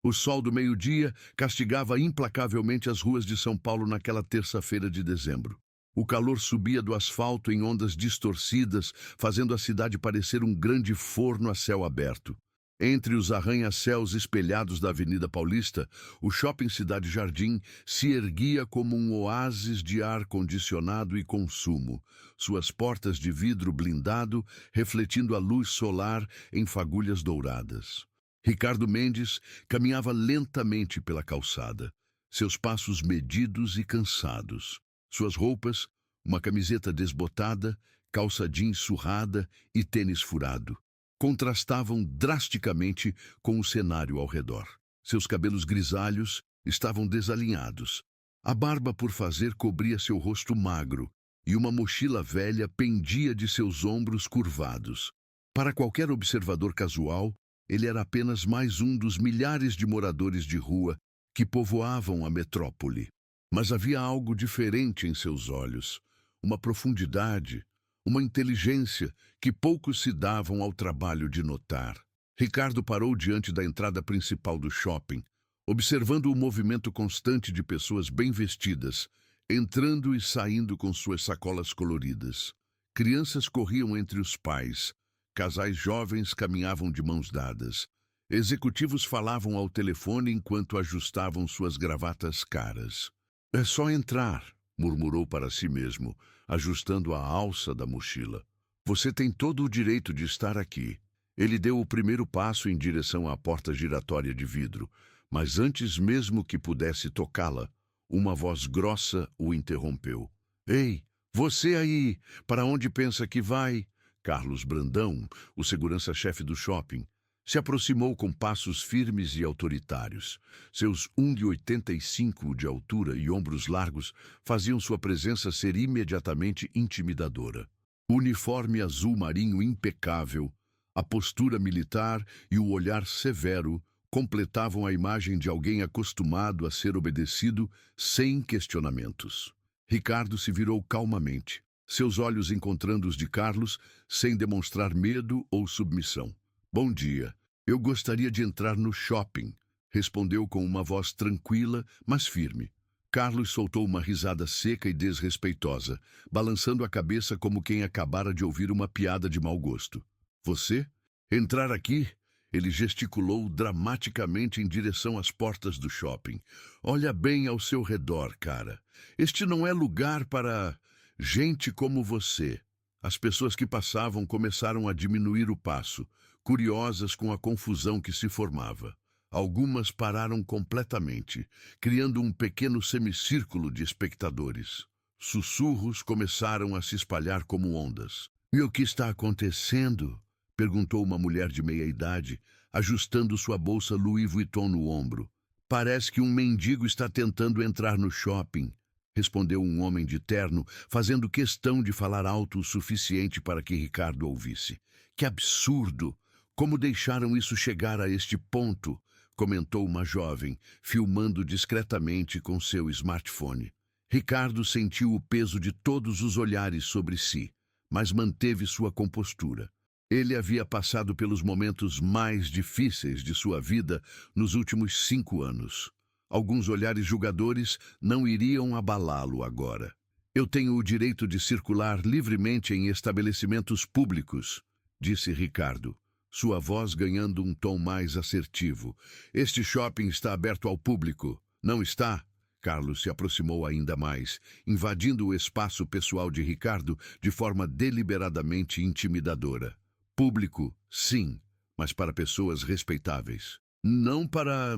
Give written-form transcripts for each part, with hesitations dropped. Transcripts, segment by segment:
O sol do meio-dia castigava implacavelmente as ruas de São Paulo naquela terça-feira de dezembro. O calor subia do asfalto em ondas distorcidas, fazendo a cidade parecer um grande forno a céu aberto. Entre os arranha-céus espelhados da Avenida Paulista, o Shopping Cidade Jardim se erguia como um oásis de ar-condicionado e consumo, suas portas de vidro blindado refletindo a luz solar em fagulhas douradas. Ricardo Mendes caminhava lentamente pela calçada, seus passos medidos e cansados. Suas roupas, uma camiseta desbotada, calça jeans surrada e tênis furado, contrastavam drasticamente com o cenário ao redor. Seus cabelos grisalhos estavam desalinhados. A barba por fazer cobria seu rosto magro e uma mochila velha pendia de seus ombros curvados. Para qualquer observador casual, ele era apenas mais um dos milhares de moradores de rua que povoavam a metrópole. Mas havia algo diferente em seus olhos, uma profundidade, uma inteligência que poucos se davam ao trabalho de notar. Ricardo parou diante da entrada principal do shopping, observando o movimento constante de pessoas bem vestidas, entrando e saindo com suas sacolas coloridas. Crianças corriam entre os pais, casais jovens caminhavam de mãos dadas. Executivos falavam ao telefone enquanto ajustavam suas gravatas caras. "É só entrar", murmurou para si mesmo, ajustando a alça da mochila. "Você tem todo o direito de estar aqui." Ele deu o primeiro passo em direção à porta giratória de vidro, mas antes mesmo que pudesse tocá-la, uma voz grossa o interrompeu. "Ei, você aí, para onde pensa que vai?" Carlos Brandão, o segurança-chefe do shopping, se aproximou com passos firmes e autoritários. Seus 1,85 de altura e ombros largos faziam sua presença ser imediatamente intimidadora. O uniforme azul marinho impecável, a postura militar e o olhar severo completavam a imagem de alguém acostumado a ser obedecido sem questionamentos. Ricardo se virou calmamente, seus olhos encontrando os de Carlos sem demonstrar medo ou submissão. "Bom dia. Eu gostaria de entrar no shopping", respondeu com uma voz tranquila, mas firme. Carlos soltou uma risada seca e desrespeitosa, balançando a cabeça como quem acabara de ouvir uma piada de mau gosto. "Você? Entrar aqui?" Ele gesticulou dramaticamente em direção às portas do shopping. "Olha bem ao seu redor, cara. Este não é lugar para gente como você." As pessoas que passavam começaram a diminuir o passo, curiosas com a confusão que se formava. Algumas pararam completamente, criando um pequeno semicírculo de espectadores. Sussurros começaram a se espalhar como ondas. "E o que está acontecendo?" perguntou uma mulher de meia-idade, ajustando sua bolsa Louis Vuitton no ombro. "Parece que um mendigo está tentando entrar no shopping", respondeu um homem de terno, fazendo questão de falar alto o suficiente para que Ricardo ouvisse. "Que absurdo! Como deixaram isso chegar a este ponto?", comentou uma jovem, filmando discretamente com seu smartphone. Ricardo sentiu o peso de todos os olhares sobre si, mas manteve sua compostura. Ele havia passado pelos momentos mais difíceis de sua vida nos últimos 5 anos. Alguns olhares julgadores não iriam abalá-lo agora. "Eu tenho o direito de circular livremente em estabelecimentos públicos", disse Ricardo, sua voz ganhando um tom mais assertivo. "Este shopping está aberto ao público, não está?" Carlos se aproximou ainda mais, invadindo o espaço pessoal de Ricardo de forma deliberadamente intimidadora. "Público, sim, mas para pessoas respeitáveis. Não para...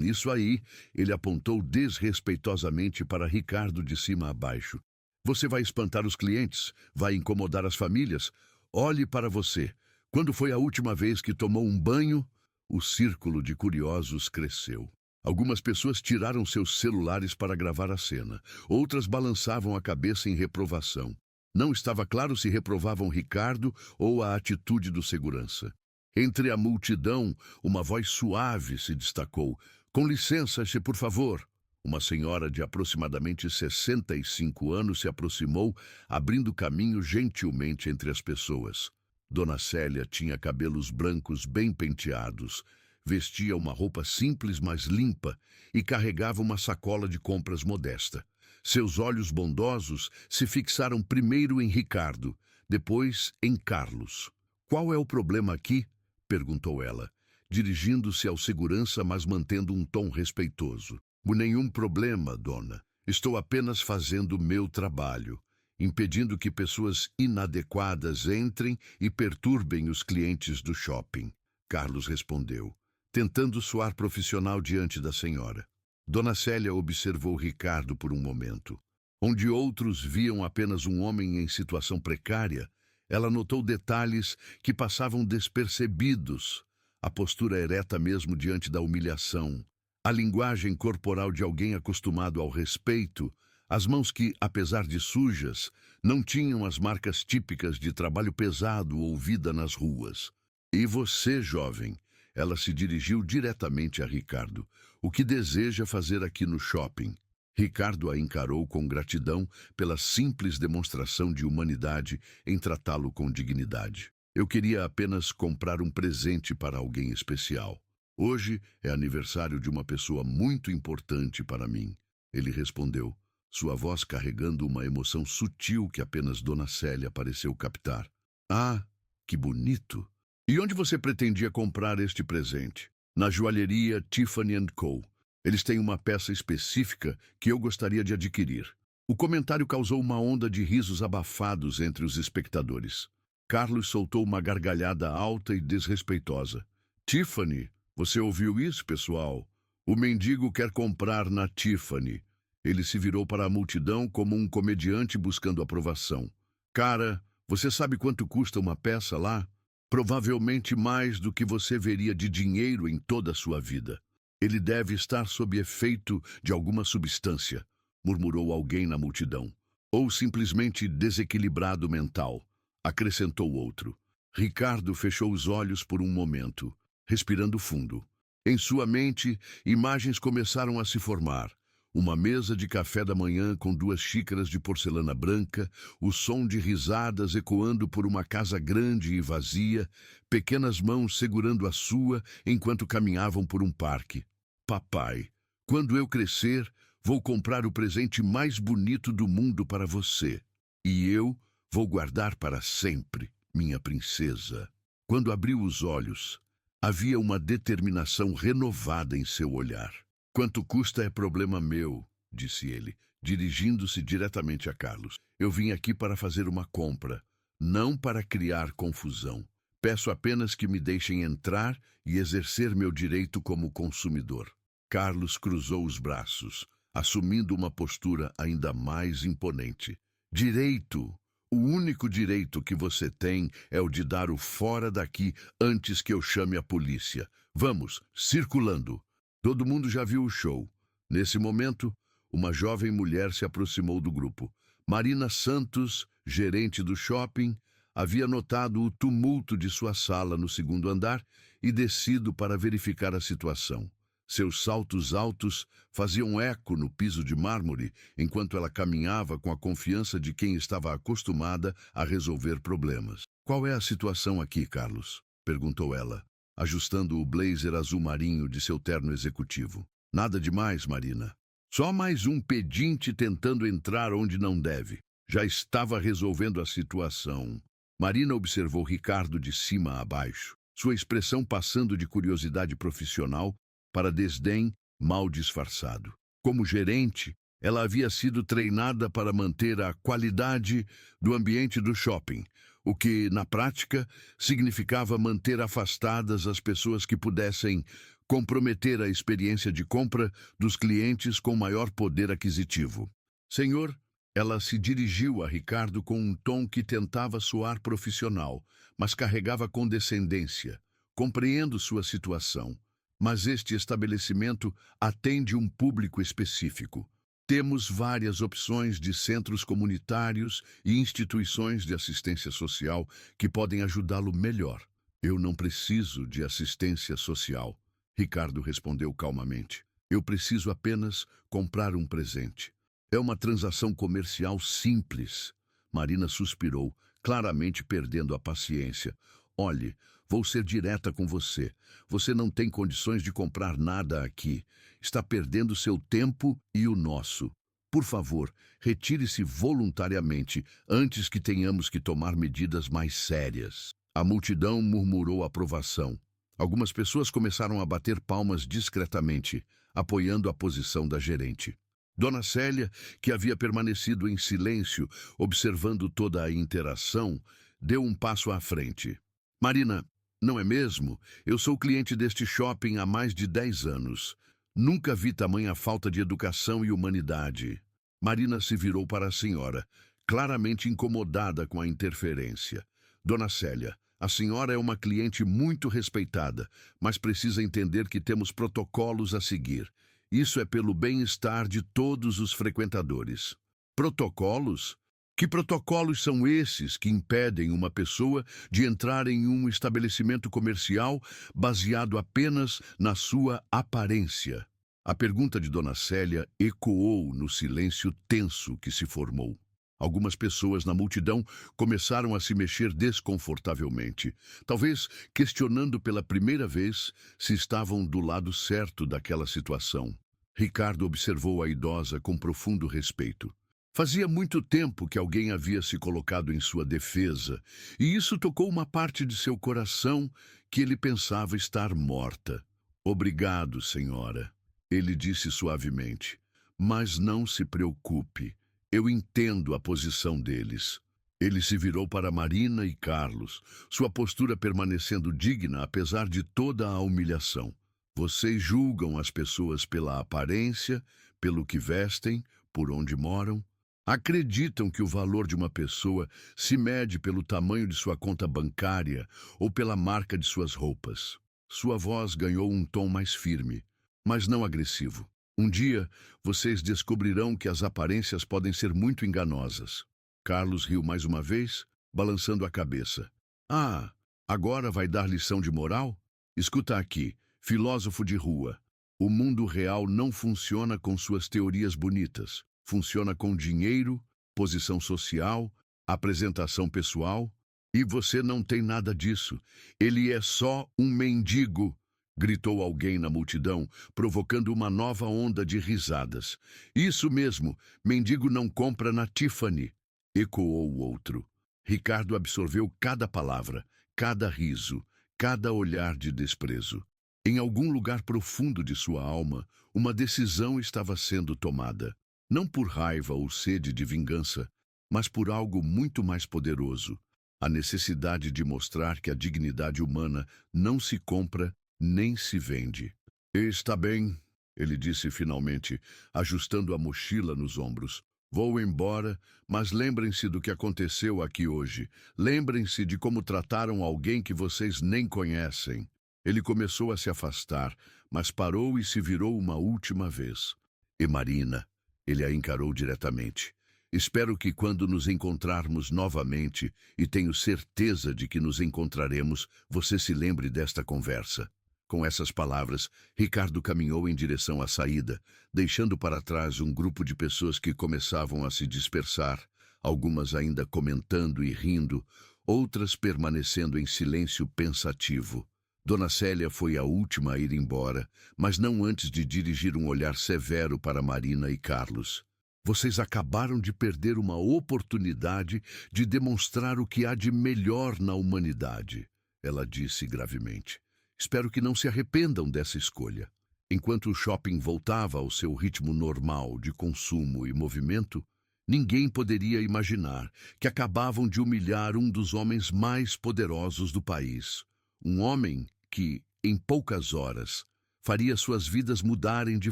isso aí", ele apontou desrespeitosamente para Ricardo de cima a baixo. "Você vai espantar os clientes, vai incomodar as famílias. Olhe para você. Quando foi a última vez que tomou um banho?" O círculo de curiosos cresceu. Algumas pessoas tiraram seus celulares para gravar a cena. Outras balançavam a cabeça em reprovação. Não estava claro se reprovavam Ricardo ou a atitude do segurança. Entre a multidão, uma voz suave se destacou. "Com licença, por favor." Uma senhora de aproximadamente 65 anos se aproximou, abrindo caminho gentilmente entre as pessoas. Dona Célia tinha cabelos brancos bem penteados, Vestia uma roupa simples, mas limpa, e carregava uma sacola de compras modesta. Seus olhos bondosos se fixaram primeiro em Ricardo, depois em Carlos. "Qual é o problema aqui?" perguntou ela, dirigindo-se ao segurança, mas mantendo um tom respeitoso. "Nenhum problema, dona. Estou apenas fazendo o meu trabalho, impedindo que pessoas inadequadas entrem e perturbem os clientes do shopping", Carlos respondeu, tentando soar profissional diante da senhora. Dona Célia observou Ricardo por um momento. Onde outros viam apenas um homem em situação precária, ela notou detalhes que passavam despercebidos. A postura ereta mesmo diante da humilhação, a linguagem corporal de alguém acostumado ao respeito, as mãos que, apesar de sujas, não tinham as marcas típicas de trabalho pesado ou vida nas ruas. "E você, jovem?" Ela se dirigiu diretamente a Ricardo. "O que deseja fazer aqui no shopping?" Ricardo a encarou com gratidão pela simples demonstração de humanidade em tratá-lo com dignidade. "Eu queria apenas comprar um presente para alguém especial. Hoje é aniversário de uma pessoa muito importante para mim", ele respondeu, sua voz carregando uma emoção sutil que apenas Dona Célia pareceu captar. "Ah, que bonito! E onde você pretendia comprar este presente?" "Na joalheria Tiffany & Co. Eles têm uma peça específica que eu gostaria de adquirir." O comentário causou uma onda de risos abafados entre os espectadores. Carlos soltou uma gargalhada alta e desrespeitosa. "Tiffany? Você ouviu isso, pessoal? O mendigo quer comprar na Tiffany." Ele se virou para a multidão como um comediante buscando aprovação. "Cara, você sabe quanto custa uma peça lá? Provavelmente mais do que você veria de dinheiro em toda a sua vida." "Ele deve estar sob efeito de alguma substância", murmurou alguém na multidão. "Ou simplesmente desequilibrado mental", acrescentou outro. Ricardo fechou os olhos por um momento, respirando fundo. Em sua mente, imagens começaram a se formar. Uma mesa de café da manhã com 2 xícaras de porcelana branca, o som de risadas ecoando por uma casa grande e vazia, pequenas mãos segurando a sua enquanto caminhavam por um parque. "Papai, quando eu crescer, vou comprar o presente mais bonito do mundo para você. E eu vou guardar para sempre, minha princesa." Quando abriu os olhos, havia uma determinação renovada em seu olhar. "Quanto custa é problema meu", disse ele, dirigindo-se diretamente a Carlos. "Eu vim aqui para fazer uma compra, não para criar confusão. Peço apenas que me deixem entrar e exercer meu direito como consumidor." Carlos cruzou os braços, assumindo uma postura ainda mais imponente. "Direito? O único direito que você tem é o de dar o fora daqui antes que eu chame a polícia. Vamos, circulando." Todo mundo já viu o show. Nesse momento, uma jovem mulher se aproximou do grupo. Marina Santos, gerente do shopping, havia notado o tumulto de sua sala no 2º andar e descido para verificar a situação. Seus saltos altos faziam eco no piso de mármore enquanto ela caminhava com a confiança de quem estava acostumada a resolver problemas. "Qual é a situação aqui, Carlos?" perguntou ela, ajustando o blazer azul marinho de seu terno executivo. "Nada demais, Marina. Só mais um pedinte tentando entrar onde não deve." Já estava resolvendo a situação. Marina observou Ricardo de cima a baixo, sua expressão passando de curiosidade profissional para desdém mal disfarçado. Como gerente, ela havia sido treinada para manter a qualidade do ambiente do shopping, o que, na prática, significava manter afastadas as pessoas que pudessem comprometer a experiência de compra dos clientes com maior poder aquisitivo. "Senhor", ela se dirigiu a Ricardo com um tom que tentava soar profissional, mas carregava condescendência. "Compreendo sua situação, mas este estabelecimento atende um público específico. Temos várias opções de centros comunitários e instituições de assistência social que podem ajudá-lo melhor." "Eu não preciso de assistência social", Ricardo respondeu calmamente. "Eu preciso apenas comprar um presente. É uma transação comercial simples." Marina suspirou, claramente perdendo a paciência. "Olhe, Vou ser direta com você. Você não tem condições de comprar nada aqui. Está perdendo seu tempo e o nosso. Por favor, retire-se voluntariamente antes que tenhamos que tomar medidas mais sérias. A multidão murmurou aprovação. Algumas pessoas começaram a bater palmas discretamente, apoiando a posição da gerente. Dona Célia, que havia permanecido em silêncio, observando toda a interação, deu um passo à frente. Marina, não é mesmo? Eu sou cliente deste shopping há mais de 10 anos. Nunca vi tamanha falta de educação e humanidade. Marina se virou para a senhora, claramente incomodada com a interferência. Dona Célia, a senhora é uma cliente muito respeitada, mas precisa entender que temos protocolos a seguir. Isso é pelo bem-estar de todos os frequentadores. Protocolos? Que protocolos são esses que impedem uma pessoa de entrar em um estabelecimento comercial baseado apenas na sua aparência? A pergunta de Dona Célia ecoou no silêncio tenso que se formou. Algumas pessoas na multidão começaram a se mexer desconfortavelmente, talvez questionando pela primeira vez se estavam do lado certo daquela situação. Ricardo observou a idosa com profundo respeito. Fazia muito tempo que alguém havia se colocado em sua defesa, e isso tocou uma parte de seu coração que ele pensava estar morta. "Obrigado, senhora", ele disse suavemente. "Mas não se preocupe. Eu entendo a posição deles." Ele se virou para Marina e Carlos, sua postura permanecendo digna apesar de toda a humilhação. "Vocês julgam as pessoas pela aparência, pelo que vestem, por onde moram? Acreditam que o valor de uma pessoa se mede pelo tamanho de sua conta bancária ou pela marca de suas roupas?" Sua voz ganhou um tom mais firme, mas não agressivo. "Um dia, vocês descobrirão que as aparências podem ser muito enganosas." Carlos riu mais uma vez, balançando a cabeça. "Ah, agora vai dar lição de moral? Escuta aqui, filósofo de rua. O mundo real não funciona com suas teorias bonitas. Funciona com dinheiro, posição social, apresentação pessoal. E você não tem nada disso. Ele é só um mendigo", gritou alguém na multidão, provocando uma nova onda de risadas. "Isso mesmo, mendigo não compra na Tiffany", ecoou o outro. Ricardo absorveu cada palavra, cada riso, cada olhar de desprezo. Em algum lugar profundo de sua alma, uma decisão estava sendo tomada. Não por raiva ou sede de vingança, mas por algo muito mais poderoso. A necessidade de mostrar que a dignidade humana não se compra nem se vende. "Está bem", ele disse finalmente, ajustando a mochila nos ombros. "Vou embora, mas lembrem-se do que aconteceu aqui hoje. Lembrem-se de como trataram alguém que vocês nem conhecem." Ele começou a se afastar, mas parou e se virou uma última vez. "E Marina?" Ele a encarou diretamente. "Espero que quando nos encontrarmos novamente, e tenho certeza de que nos encontraremos, você se lembre desta conversa." Com essas palavras, Ricardo caminhou em direção à saída, deixando para trás um grupo de pessoas que começavam a se dispersar, algumas ainda comentando e rindo, outras permanecendo em silêncio pensativo. Dona Célia foi a última a ir embora, mas não antes de dirigir um olhar severo para Marina e Carlos. "Vocês acabaram de perder uma oportunidade de demonstrar o que há de melhor na humanidade", ela disse gravemente. "Espero que não se arrependam dessa escolha." Enquanto o shopping voltava ao seu ritmo normal de consumo e movimento, ninguém poderia imaginar que acabavam de humilhar um dos homens mais poderosos do país. Um homem que, em poucas horas, faria suas vidas mudarem de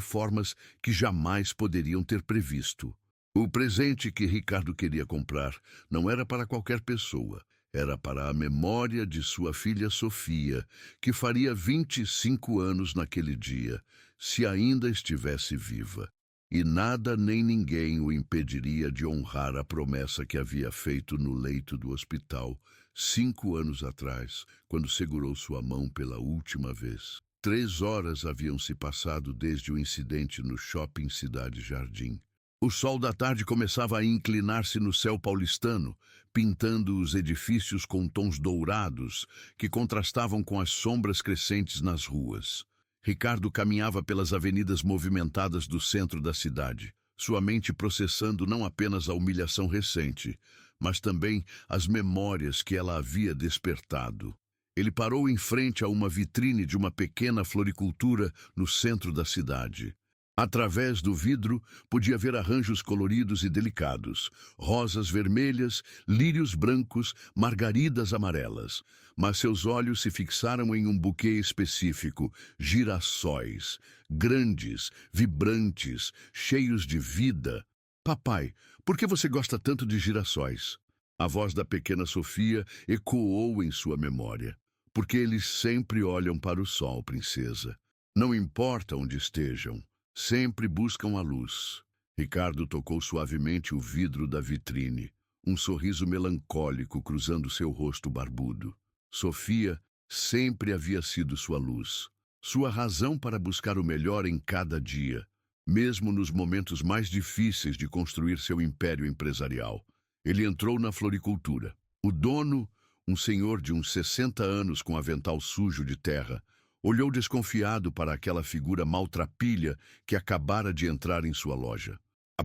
formas que jamais poderiam ter previsto. O presente que Ricardo queria comprar não era para qualquer pessoa. Era para a memória de sua filha Sofia, que faria 25 anos naquele dia, se ainda estivesse viva. E nada nem ninguém o impediria de honrar a promessa que havia feito no leito do hospital 5 anos atrás, quando segurou sua mão pela última vez. 3 horas haviam se passado desde o incidente no shopping Cidade Jardim. O sol da tarde começava a inclinar-se no céu paulistano, pintando os edifícios com tons dourados que contrastavam com as sombras crescentes nas ruas. Ricardo caminhava pelas avenidas movimentadas do centro da cidade, sua mente processando não apenas a humilhação recente, mas também as memórias que ela havia despertado. Ele parou em frente a uma vitrine de uma pequena floricultura no centro da cidade. Através do vidro, podia ver arranjos coloridos e delicados, rosas vermelhas, lírios brancos, margaridas amarelas. Mas seus olhos se fixaram em um buquê específico, girassóis, grandes, vibrantes, cheios de vida. Papai, por que você gosta tanto de girassóis? A voz da pequena Sofia ecoou em sua memória. Porque eles sempre olham para o sol, princesa. Não importa onde estejam. Sempre buscam a luz. Ricardo tocou suavemente o vidro da vitrine, um sorriso melancólico cruzando seu rosto barbudo. Sofia sempre havia sido sua luz, sua razão para buscar o melhor em cada dia, mesmo nos momentos mais difíceis de construir seu império empresarial. Ele entrou na floricultura. O dono, um senhor de uns 60 anos com avental sujo de terra, olhou desconfiado para aquela figura maltrapilha que acabara de entrar em sua loja.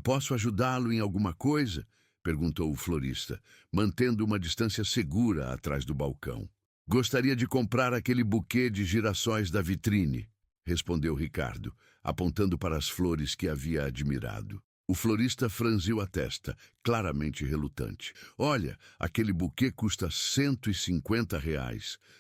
Posso ajudá-lo em alguma coisa? Perguntou o florista, mantendo uma distância segura atrás do balcão. Gostaria de comprar aquele buquê de girassóis da vitrine, respondeu Ricardo, apontando para as flores que havia admirado. O florista franziu a testa, claramente relutante. Olha, aquele buquê custa R$ 150.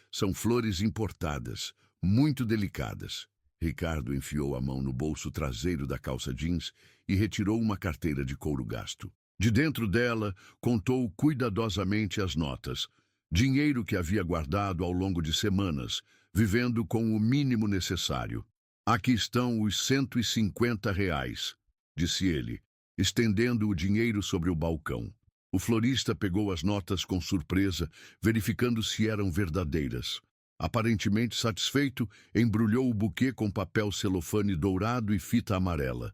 São flores importadas, muito delicadas. Ricardo enfiou a mão no bolso traseiro da calça jeans e retirou uma carteira de couro gasto. De dentro dela, contou cuidadosamente as notas. Dinheiro que havia guardado ao longo de semanas, vivendo com o mínimo necessário. Aqui estão os R$ 150, disse ele, estendendo o dinheiro sobre o balcão. O florista pegou as notas com surpresa, verificando se eram verdadeiras. Aparentemente satisfeito, embrulhou o buquê com papel celofane dourado e fita amarela.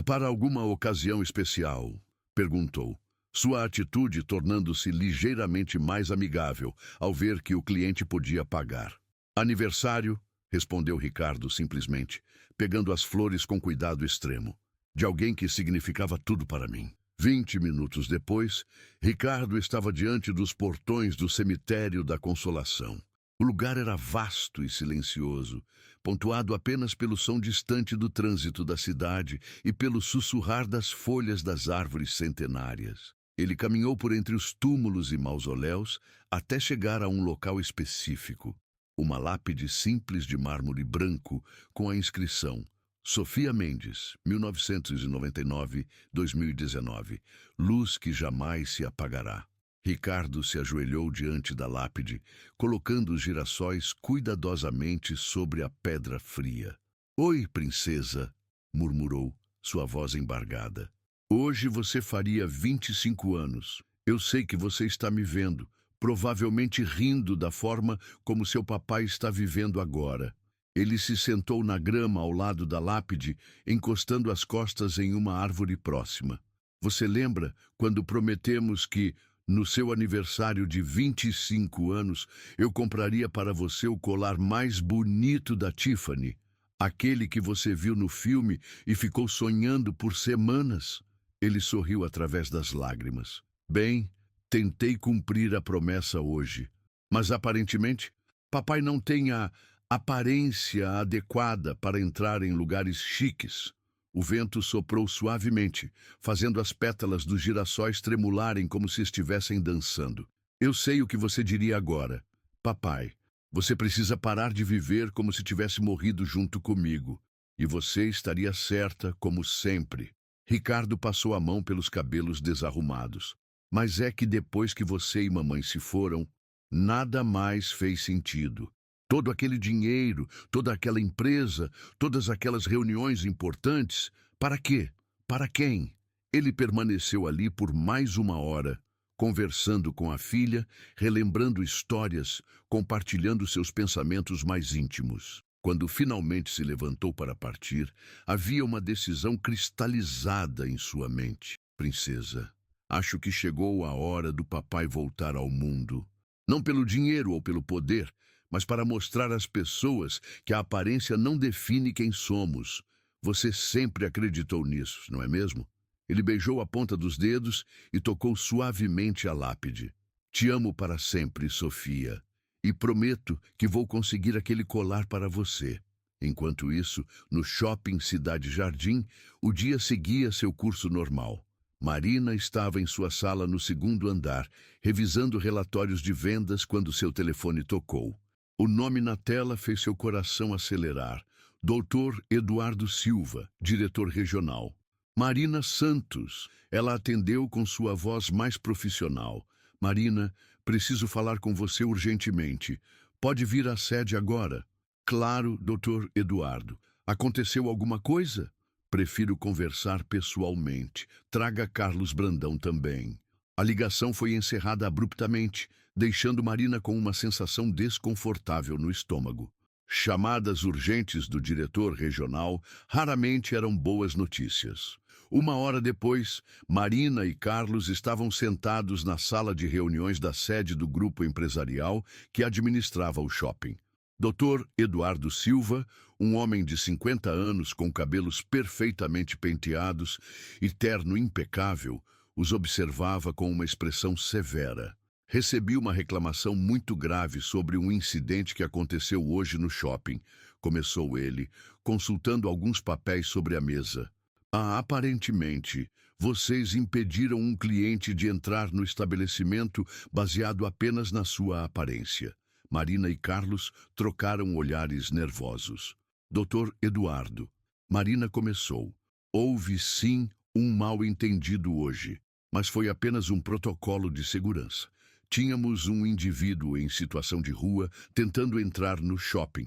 Para alguma ocasião especial? Perguntou, sua atitude tornando-se ligeiramente mais amigável ao ver que o cliente podia pagar. Aniversário, respondeu Ricardo simplesmente, pegando as flores com cuidado extremo. De alguém que significava tudo para mim. 20 minutos depois, Ricardo estava diante dos portões do cemitério da Consolação. O lugar era vasto e silencioso, pontuado apenas pelo som distante do trânsito da cidade e pelo sussurrar das folhas das árvores centenárias. Ele caminhou por entre os túmulos e mausoléus até chegar a um local específico, uma lápide simples de mármore branco com a inscrição Sofia Mendes, 1999-2019, luz que jamais se apagará. Ricardo se ajoelhou diante da lápide, colocando os girassóis cuidadosamente sobre a pedra fria. Oi, princesa, murmurou, sua voz embargada. Hoje você faria 25 anos. Eu sei que você está me vendo, provavelmente rindo da forma como seu papai está vivendo agora. Ele se sentou na grama ao lado da lápide, encostando as costas em uma árvore próxima. Você lembra quando prometemos que, no seu aniversário de 25 anos, eu compraria para você o colar mais bonito da Tiffany? Aquele que você viu no filme e ficou sonhando por semanas? Ele sorriu através das lágrimas. Bem, tentei cumprir a promessa hoje. Mas aparentemente, papai não tem a aparência adequada para entrar em lugares chiques. O vento soprou suavemente, fazendo as pétalas dos girassóis tremularem como se estivessem dançando. Eu sei o que você diria agora. Papai, você precisa parar de viver como se tivesse morrido junto comigo. E você estaria certa, como sempre. Ricardo passou a mão pelos cabelos desarrumados. Mas é que depois que você e mamãe se foram, nada mais fez sentido. Todo aquele dinheiro, toda aquela empresa, todas aquelas reuniões importantes, para quê? Para quem? Ele permaneceu ali por mais uma hora, conversando com a filha, relembrando histórias, compartilhando seus pensamentos mais íntimos. Quando finalmente se levantou para partir, havia uma decisão cristalizada em sua mente. Princesa, acho que chegou a hora do papai voltar ao mundo. Não pelo dinheiro ou pelo poder, mas para mostrar às pessoas que a aparência não define quem somos. Você sempre acreditou nisso, não é mesmo? Ele beijou a ponta dos dedos e tocou suavemente a lápide. Te amo para sempre, Sofia. E prometo que vou conseguir aquele colar para você. Enquanto isso, no shopping Cidade Jardim, o dia seguia seu curso normal. Marina estava em sua sala no segundo andar, revisando relatórios de vendas quando seu telefone tocou. O nome na tela fez seu coração acelerar. Doutor Eduardo Silva, diretor regional. Marina Santos. Ela atendeu com sua voz mais profissional. Marina, preciso falar com você urgentemente. Pode vir à sede agora? Claro, doutor Eduardo. Aconteceu alguma coisa? Prefiro conversar pessoalmente. Traga Carlos Brandão também. A ligação foi encerrada abruptamente, deixando Marina com uma sensação desconfortável no estômago. Chamadas urgentes do diretor regional raramente eram boas notícias. Uma hora depois, Marina e Carlos estavam sentados na sala de reuniões da sede do grupo empresarial que administrava o shopping. Dr. Eduardo Silva, um homem de 50 anos com cabelos perfeitamente penteados e terno impecável, os observava com uma expressão severa. Recebi uma reclamação muito grave sobre um incidente que aconteceu hoje no shopping, começou ele, consultando alguns papéis sobre a mesa. Aparentemente, vocês impediram um cliente de entrar no estabelecimento baseado apenas na sua aparência. Marina e Carlos trocaram olhares nervosos. Doutor Eduardo. Marina começou. Houve sim um mal-entendido hoje, mas foi apenas um protocolo de segurança. Tínhamos um indivíduo em situação de rua tentando entrar no shopping.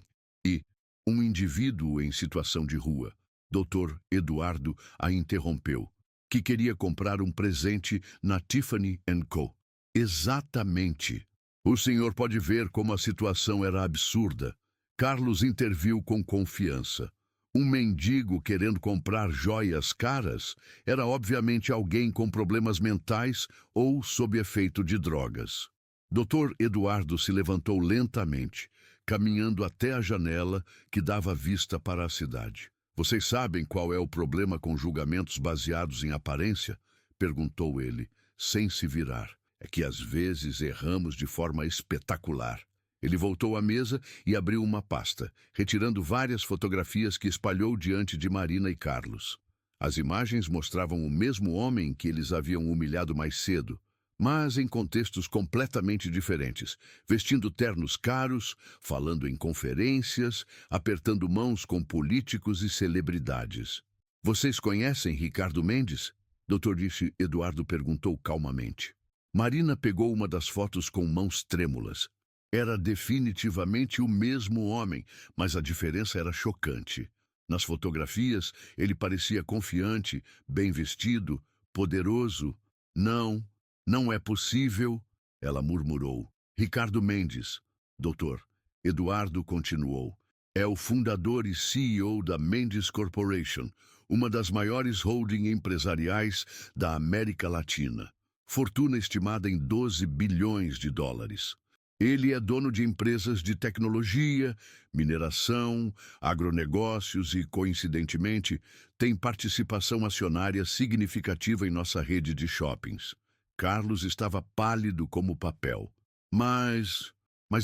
Um indivíduo em situação de rua. Dr. Eduardo a interrompeu, que queria comprar um presente na Tiffany & Co. Exatamente. O senhor pode ver como a situação era absurda. Carlos interviu com confiança. Um mendigo querendo comprar joias caras era obviamente alguém com problemas mentais ou sob efeito de drogas. Dr. Eduardo se levantou lentamente, caminhando até a janela que dava vista para a cidade. Vocês sabem qual é o problema com julgamentos baseados em aparência? Perguntou ele, sem se virar. É que às vezes erramos de forma espetacular. Ele voltou à mesa e abriu uma pasta, retirando várias fotografias que espalhou diante de Marina e Carlos. As imagens mostravam o mesmo homem que eles haviam humilhado mais cedo, mas em contextos completamente diferentes, vestindo ternos caros, falando em conferências, apertando mãos com políticos e celebridades. Vocês conhecem Ricardo Mendes? Dr. Eduardo perguntou calmamente. Marina pegou uma das fotos com mãos trêmulas. Era definitivamente o mesmo homem, mas a diferença era chocante. Nas fotografias, ele parecia confiante, bem vestido, poderoso. Não é possível, ela murmurou. Ricardo Mendes, doutor. Eduardo continuou. É o fundador e CEO da Mendes Corporation, uma das maiores holding empresariais da América Latina. Fortuna estimada em 12 bilhões de dólares. Ele é dono de empresas de tecnologia, mineração, agronegócios e, coincidentemente, tem participação acionária significativa em nossa rede de shoppings. Carlos estava pálido como papel. Mas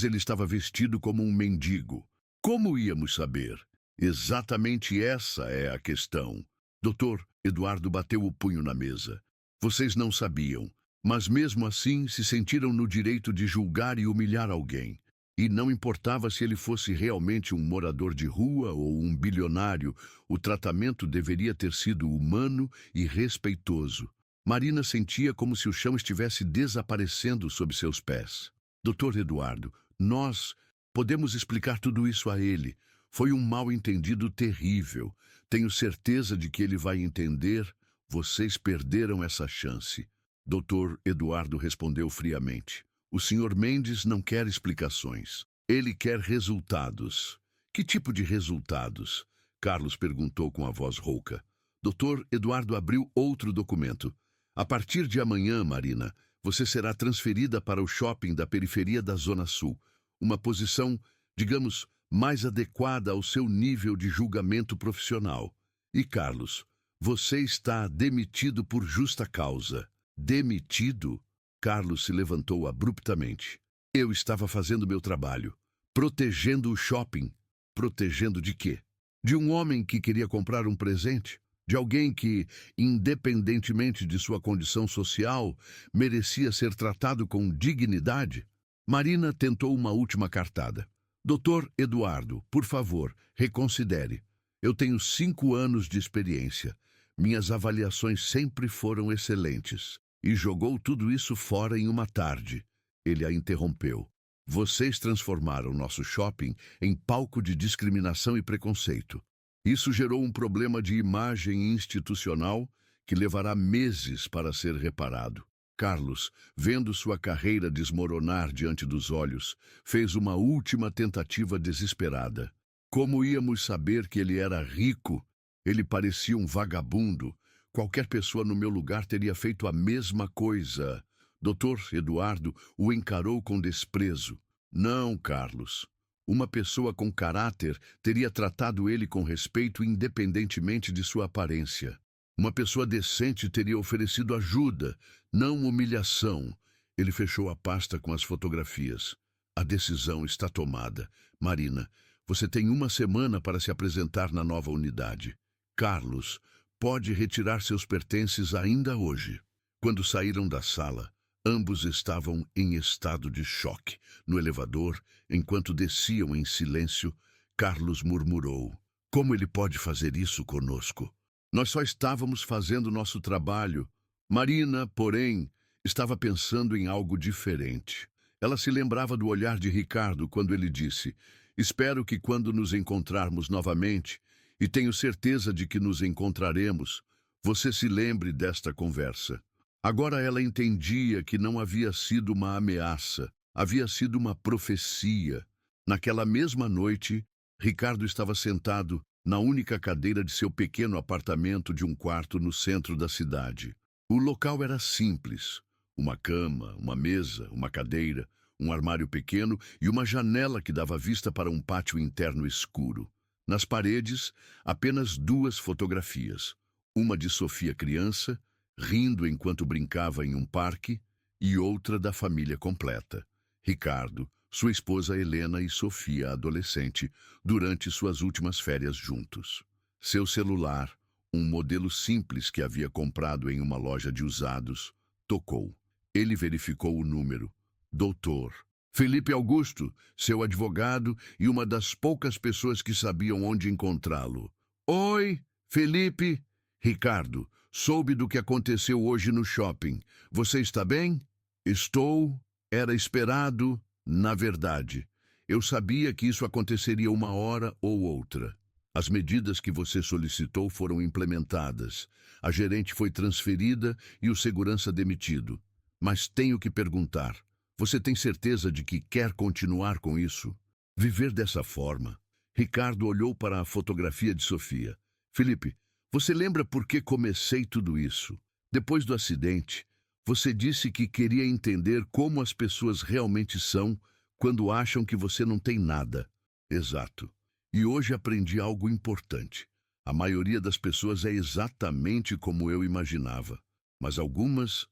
ele estava vestido como um mendigo. Como íamos saber? Exatamente essa é a questão. Doutor, Eduardo bateu o punho na mesa. Vocês não sabiam, mas mesmo assim se sentiram no direito de julgar e humilhar alguém. E não importava se ele fosse realmente um morador de rua ou um bilionário, o tratamento deveria ter sido humano e respeitoso. Marina sentia como se o chão estivesse desaparecendo sob seus pés. Doutor Eduardo, nós podemos explicar tudo isso a ele. Foi um mal-entendido terrível. Tenho certeza de que ele vai entender. Vocês perderam essa chance. Dr. Eduardo respondeu friamente. O Sr. Mendes não quer explicações. Ele quer resultados. Que tipo de resultados? Carlos perguntou com a voz rouca. Dr. Eduardo abriu outro documento. A partir de amanhã, Marina, você será transferida para o shopping da periferia da Zona Sul. Uma posição, digamos, mais adequada ao seu nível de julgamento profissional. E, Carlos, você está demitido por justa causa. Demitido? Carlos se levantou abruptamente. Eu estava fazendo meu trabalho, protegendo o shopping. Protegendo de quê? De um homem que queria comprar um presente? De alguém que, independentemente de sua condição social, merecia ser tratado com dignidade? Marina tentou uma última cartada. Doutor Eduardo, por favor, reconsidere. Eu tenho 5 anos de experiência. Minhas avaliações sempre foram excelentes. E jogou tudo isso fora em uma tarde. Ele a interrompeu. Vocês transformaram nosso shopping em palco de discriminação e preconceito. Isso gerou um problema de imagem institucional que levará meses para ser reparado. Carlos, vendo sua carreira desmoronar diante dos olhos, fez uma última tentativa desesperada. Como íamos saber que ele era rico? Ele parecia um vagabundo. Qualquer pessoa no meu lugar teria feito a mesma coisa. Dr. Eduardo o encarou com desprezo. Não, Carlos. Uma pessoa com caráter teria tratado ele com respeito independentemente de sua aparência. Uma pessoa decente teria oferecido ajuda, não humilhação. Ele fechou a pasta com as fotografias. A decisão está tomada. Marina, você tem 1 semana para se apresentar na nova unidade. Carlos, pode retirar seus pertences ainda hoje. Quando saíram da sala, ambos estavam em estado de choque. No elevador, enquanto desciam em silêncio, Carlos murmurou: como ele pode fazer isso conosco? Nós só estávamos fazendo nosso trabalho. Marina, porém, estava pensando em algo diferente. Ela se lembrava do olhar de Ricardo quando ele disse: espero que quando nos encontrarmos novamente, e tenho certeza de que nos encontraremos, você se lembre desta conversa. Agora ela entendia que não havia sido uma ameaça, havia sido uma profecia. Naquela mesma noite, Ricardo estava sentado na única cadeira de seu pequeno apartamento de um quarto no centro da cidade. O local era simples: uma cama, uma mesa, uma cadeira, um armário pequeno e uma janela que dava vista para um pátio interno escuro. Nas paredes, apenas 2 fotografias. Uma de Sofia criança, rindo enquanto brincava em um parque, e outra da família completa: Ricardo, sua esposa Helena e Sofia adolescente, durante suas últimas férias juntos. Seu celular, um modelo simples que havia comprado em uma loja de usados, tocou. Ele verificou o número. Doutor Felipe Augusto, seu advogado e uma das poucas pessoas que sabiam onde encontrá-lo. Oi, Felipe. Ricardo, soube do que aconteceu hoje no shopping. Você está bem? Estou. Era esperado. Na verdade, eu sabia que isso aconteceria uma hora ou outra. As medidas que você solicitou foram implementadas. A gerente foi transferida e o segurança demitido. Mas tenho que perguntar: você tem certeza de que quer continuar com isso? Viver dessa forma? Ricardo olhou para a fotografia de Sofia. Felipe, você lembra por que comecei tudo isso? Depois do acidente, você disse que queria entender como as pessoas realmente são quando acham que você não tem nada. Exato. E hoje aprendi algo importante. A maioria das pessoas é exatamente como eu imaginava. Mas algumas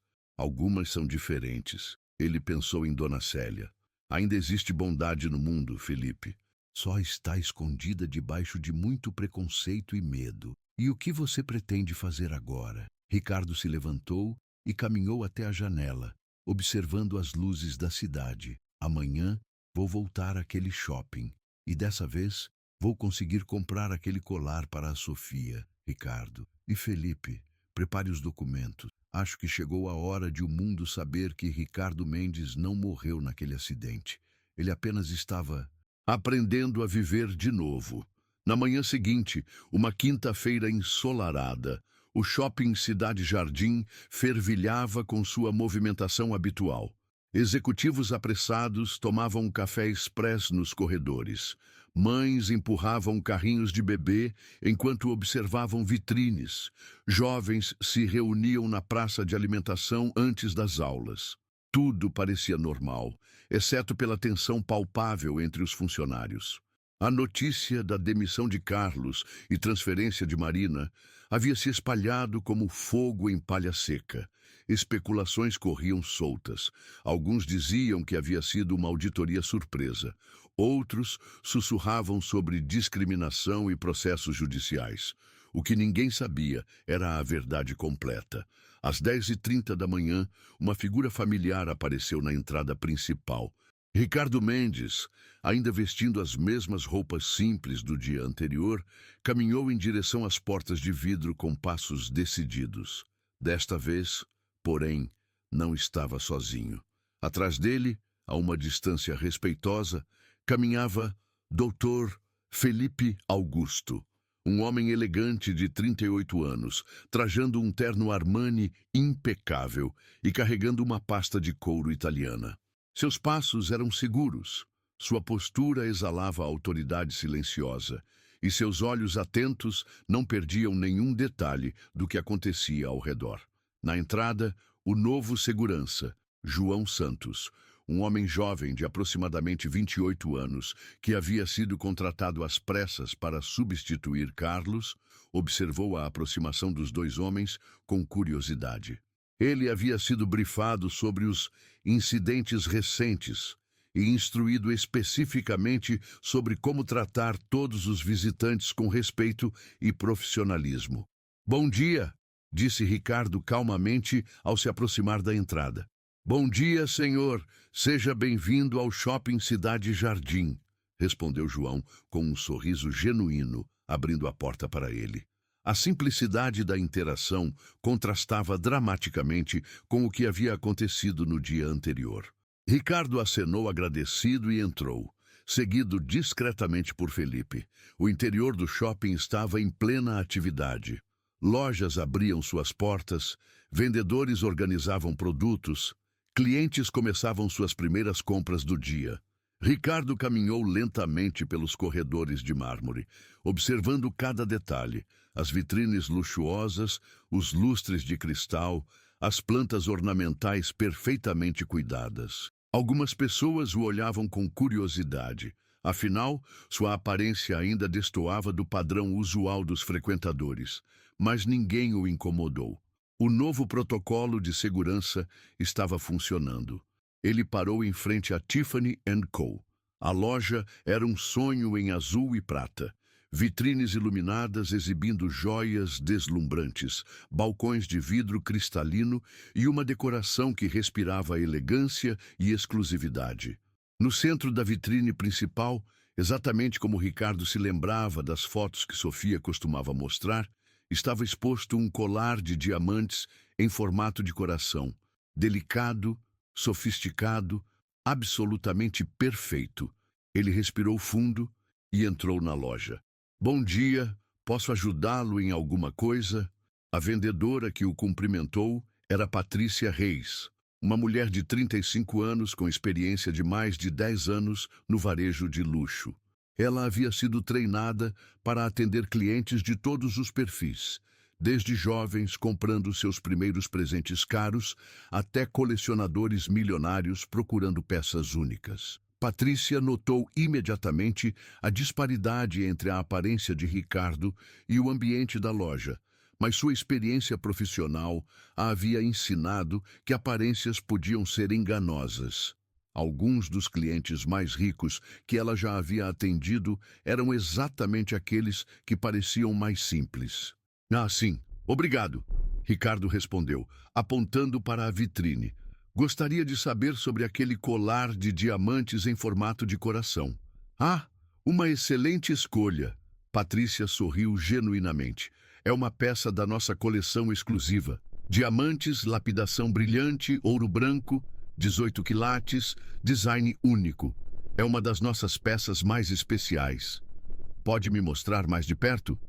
são diferentes. Ele pensou em Dona Célia. Ainda existe bondade no mundo, Felipe. Só está escondida debaixo de muito preconceito e medo. E o que você pretende fazer agora? Ricardo se levantou e caminhou até a janela, observando as luzes da cidade. Amanhã vou voltar àquele shopping. E dessa vez vou conseguir comprar aquele colar para a Sofia, Ricardo. E Felipe, prepare os documentos. Acho que chegou a hora de o mundo saber que Ricardo Mendes não morreu naquele acidente. Ele apenas estava aprendendo a viver de novo. Na manhã seguinte, uma quinta-feira ensolarada, o shopping Cidade Jardim fervilhava com sua movimentação habitual. Executivos apressados tomavam um café express nos corredores. Mães empurravam carrinhos de bebê enquanto observavam vitrines. Jovens se reuniam na praça de alimentação antes das aulas. Tudo parecia normal, exceto pela tensão palpável entre os funcionários. A notícia da demissão de Carlos e transferência de Marina havia se espalhado como fogo em palha seca. Especulações corriam soltas. Alguns diziam que havia sido uma auditoria surpresa. Outros sussurravam sobre discriminação e processos judiciais. O que ninguém sabia era a verdade completa. Às 10h30 da manhã, uma figura familiar apareceu na entrada principal. Ricardo Mendes, ainda vestindo as mesmas roupas simples do dia anterior, caminhou em direção às portas de vidro com passos decididos. Desta vez, porém, não estava sozinho. Atrás dele, a uma distância respeitosa, caminhava Dr. Felipe Augusto, um homem elegante de 38 anos, trajando um terno Armani impecável e carregando uma pasta de couro italiana. Seus passos eram seguros, sua postura exalava autoridade silenciosa, e seus olhos atentos não perdiam nenhum detalhe do que acontecia ao redor. Na entrada, o novo segurança, João Santos, um homem jovem de aproximadamente 28 anos, que havia sido contratado às pressas para substituir Carlos, observou a aproximação dos dois homens com curiosidade. Ele havia sido brifado sobre os incidentes recentes e instruído especificamente sobre como tratar todos os visitantes com respeito e profissionalismo. "Bom dia", disse Ricardo calmamente ao se aproximar da entrada. "Bom dia, senhor. Seja bem-vindo ao Shopping Cidade Jardim", respondeu João com um sorriso genuíno, abrindo a porta para ele. A simplicidade da interação contrastava dramaticamente com o que havia acontecido no dia anterior. Ricardo acenou agradecido e entrou, seguido discretamente por Felipe. O interior do shopping estava em plena atividade. Lojas abriam suas portas, vendedores organizavam produtos, clientes começavam suas primeiras compras do dia. Ricardo caminhou lentamente pelos corredores de mármore, observando cada detalhe: as vitrines luxuosas, os lustres de cristal, as plantas ornamentais perfeitamente cuidadas. Algumas pessoas o olhavam com curiosidade. Afinal, sua aparência ainda destoava do padrão usual dos frequentadores, mas ninguém o incomodou. O novo protocolo de segurança estava funcionando. Ele parou em frente a Tiffany & Co. A loja era um sonho em azul e prata. Vitrines iluminadas exibindo joias deslumbrantes, balcões de vidro cristalino e uma decoração que respirava elegância e exclusividade. No centro da vitrine principal, exatamente como Ricardo se lembrava das fotos que Sofia costumava mostrar, estava exposto um colar de diamantes em formato de coração, delicado, sofisticado, absolutamente perfeito. Ele respirou fundo e entrou na loja. "Bom dia, posso ajudá-lo em alguma coisa?" A vendedora que o cumprimentou era Patrícia Reis, uma mulher de 35 anos com experiência de mais de 10 anos no varejo de luxo. Ela havia sido treinada para atender clientes de todos os perfis, desde jovens comprando seus primeiros presentes caros até colecionadores milionários procurando peças únicas. Patrícia notou imediatamente a disparidade entre a aparência de Ricardo e o ambiente da loja, mas sua experiência profissional a havia ensinado que aparências podiam ser enganosas. Alguns dos clientes mais ricos que ela já havia atendido eram exatamente aqueles que pareciam mais simples. "Ah, sim, obrigado", Ricardo respondeu, apontando para a vitrine. "Gostaria de saber sobre aquele colar de diamantes em formato de coração." "Ah, uma excelente escolha." Patrícia sorriu genuinamente. "É uma peça da nossa coleção exclusiva. Diamantes, lapidação brilhante, ouro branco, 18 quilates, design único. É uma das nossas peças mais especiais." "Pode me mostrar mais de perto?"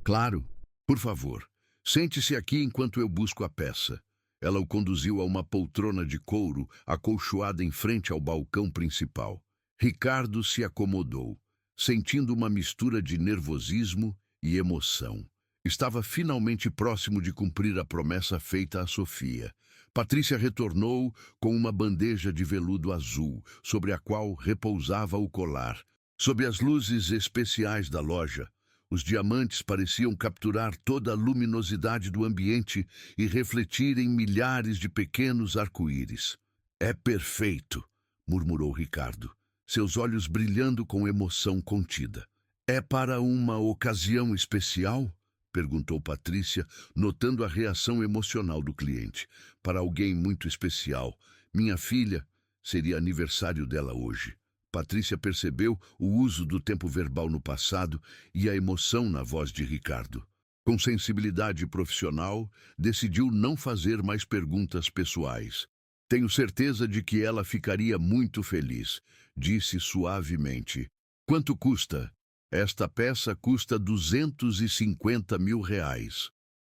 "Claro. Por favor, sente-se aqui enquanto eu busco a peça." Ela o conduziu a uma poltrona de couro acolchoada em frente ao balcão principal. Ricardo se acomodou. sentindo uma mistura de nervosismo e emoção. Estava finalmente próximo de cumprir a promessa feita a Sofia. Patrícia retornou com uma bandeja de veludo azul, sobre a qual repousava o colar. Sob as luzes especiais da loja, os diamantes pareciam capturar toda a luminosidade do ambiente e refletir em milhares de pequenos arco-íris. "É perfeito", murmurou Ricardo, seus olhos brilhando com emoção contida. "É para uma ocasião especial?" perguntou Patrícia, notando a reação emocional do cliente. "Para alguém muito especial. Minha filha, seria aniversário dela hoje." Patrícia percebeu o uso do tempo verbal no passado e a emoção na voz de Ricardo. Com sensibilidade profissional, decidiu não fazer mais perguntas pessoais. "Tenho certeza de que ela ficaria muito feliz", disse suavemente. "Quanto custa?" "Esta peça custa R$ 250 mil.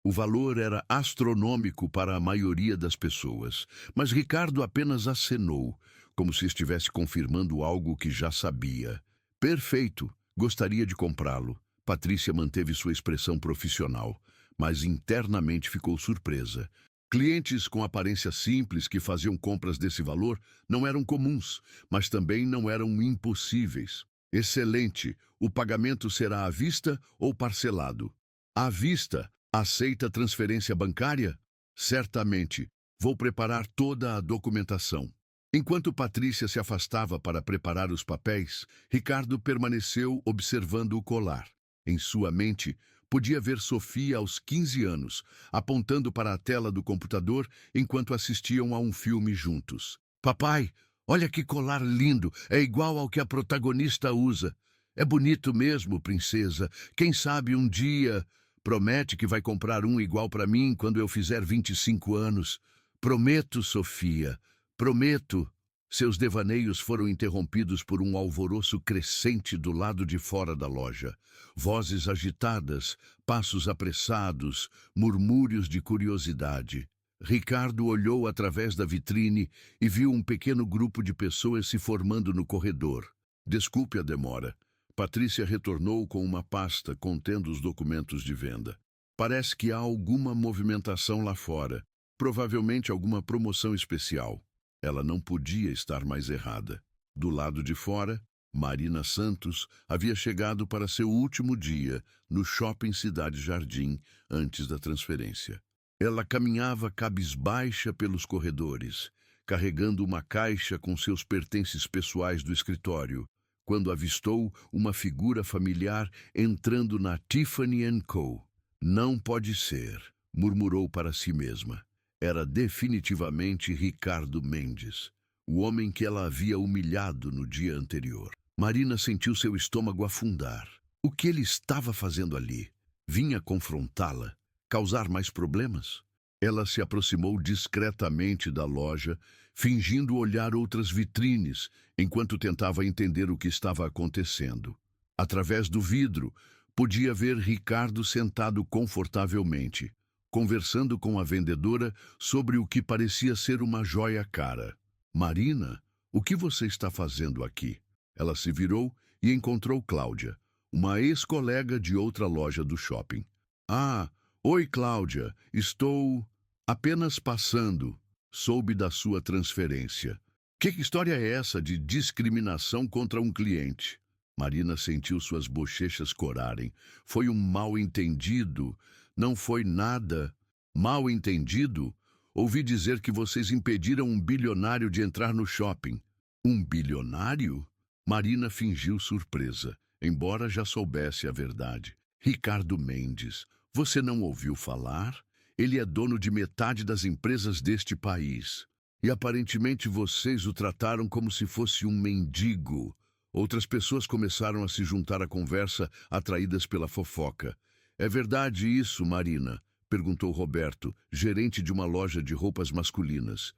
O valor era astronômico para a maioria das pessoas, mas Ricardo apenas acenou, como se estivesse confirmando algo que já sabia. "Perfeito, gostaria de comprá-lo." Patrícia manteve sua expressão profissional, mas internamente ficou surpresa. Clientes com aparência simples que faziam compras desse valor não eram comuns, mas também não eram impossíveis. "Excelente, o pagamento será à vista ou parcelado?" "À vista. Aceita transferência bancária?" "Certamente. Vou preparar toda a documentação." Enquanto Patrícia se afastava para preparar os papéis, Ricardo permaneceu observando o colar. Em sua mente, podia ver Sofia aos 15 anos, apontando para a tela do computador enquanto assistiam a um filme juntos. "Papai, olha que colar lindo! É igual ao que a protagonista usa." "É bonito mesmo, princesa. Quem sabe um dia..." "Promete que vai comprar um igual para mim quando eu fizer 25 anos." "Prometo, Sofia. Prometo." Seus devaneios foram interrompidos por um alvoroço crescente do lado de fora da loja. Vozes agitadas, passos apressados, murmúrios de curiosidade. Ricardo olhou através da vitrine e viu um pequeno grupo de pessoas se formando no corredor. "Desculpe a demora." Patrícia retornou com uma pasta contendo os documentos de venda. "Parece que há alguma movimentação lá fora. Provavelmente alguma promoção especial." Ela não podia estar mais errada. Do lado de fora, Marina Santos havia chegado para seu último dia no Shopping Cidade Jardim antes da transferência. Ela caminhava cabisbaixa pelos corredores, carregando uma caixa com seus pertences pessoais do escritório, quando avistou uma figura familiar entrando na Tiffany & Co. "Não pode ser", murmurou para si mesma. Era definitivamente Ricardo Mendes, o homem que ela havia humilhado no dia anterior. Marina sentiu seu estômago afundar. O que ele estava fazendo ali? Vinha confrontá-la? Causar mais problemas? Ela se aproximou discretamente da loja, fingindo olhar outras vitrines, enquanto tentava entender o que estava acontecendo. Através do vidro, podia ver Ricardo sentado confortavelmente, conversando com a vendedora sobre o que parecia ser uma joia cara. "Marina, o que você está fazendo aqui?" Ela se virou e encontrou Cláudia, uma ex-colega de outra loja do shopping. "Ah, oi, Cláudia, estou apenas passando. Soube da sua transferência." Que história é essa de discriminação contra um cliente?" Marina sentiu suas bochechas corarem. "Foi um mal-entendido. Não foi nada." "Mal-entendido? Ouvi dizer que vocês impediram um bilionário de entrar no shopping." "Um bilionário?" Marina fingiu surpresa, embora já soubesse a verdade. "Ricardo Mendes. Você não ouviu falar? Ele é dono de metade das empresas deste país. E aparentemente vocês o trataram como se fosse um mendigo." Outras pessoas começaram a se juntar à conversa, atraídas pela fofoca. "É verdade isso, Marina?" perguntou Roberto, gerente de uma loja de roupas masculinas.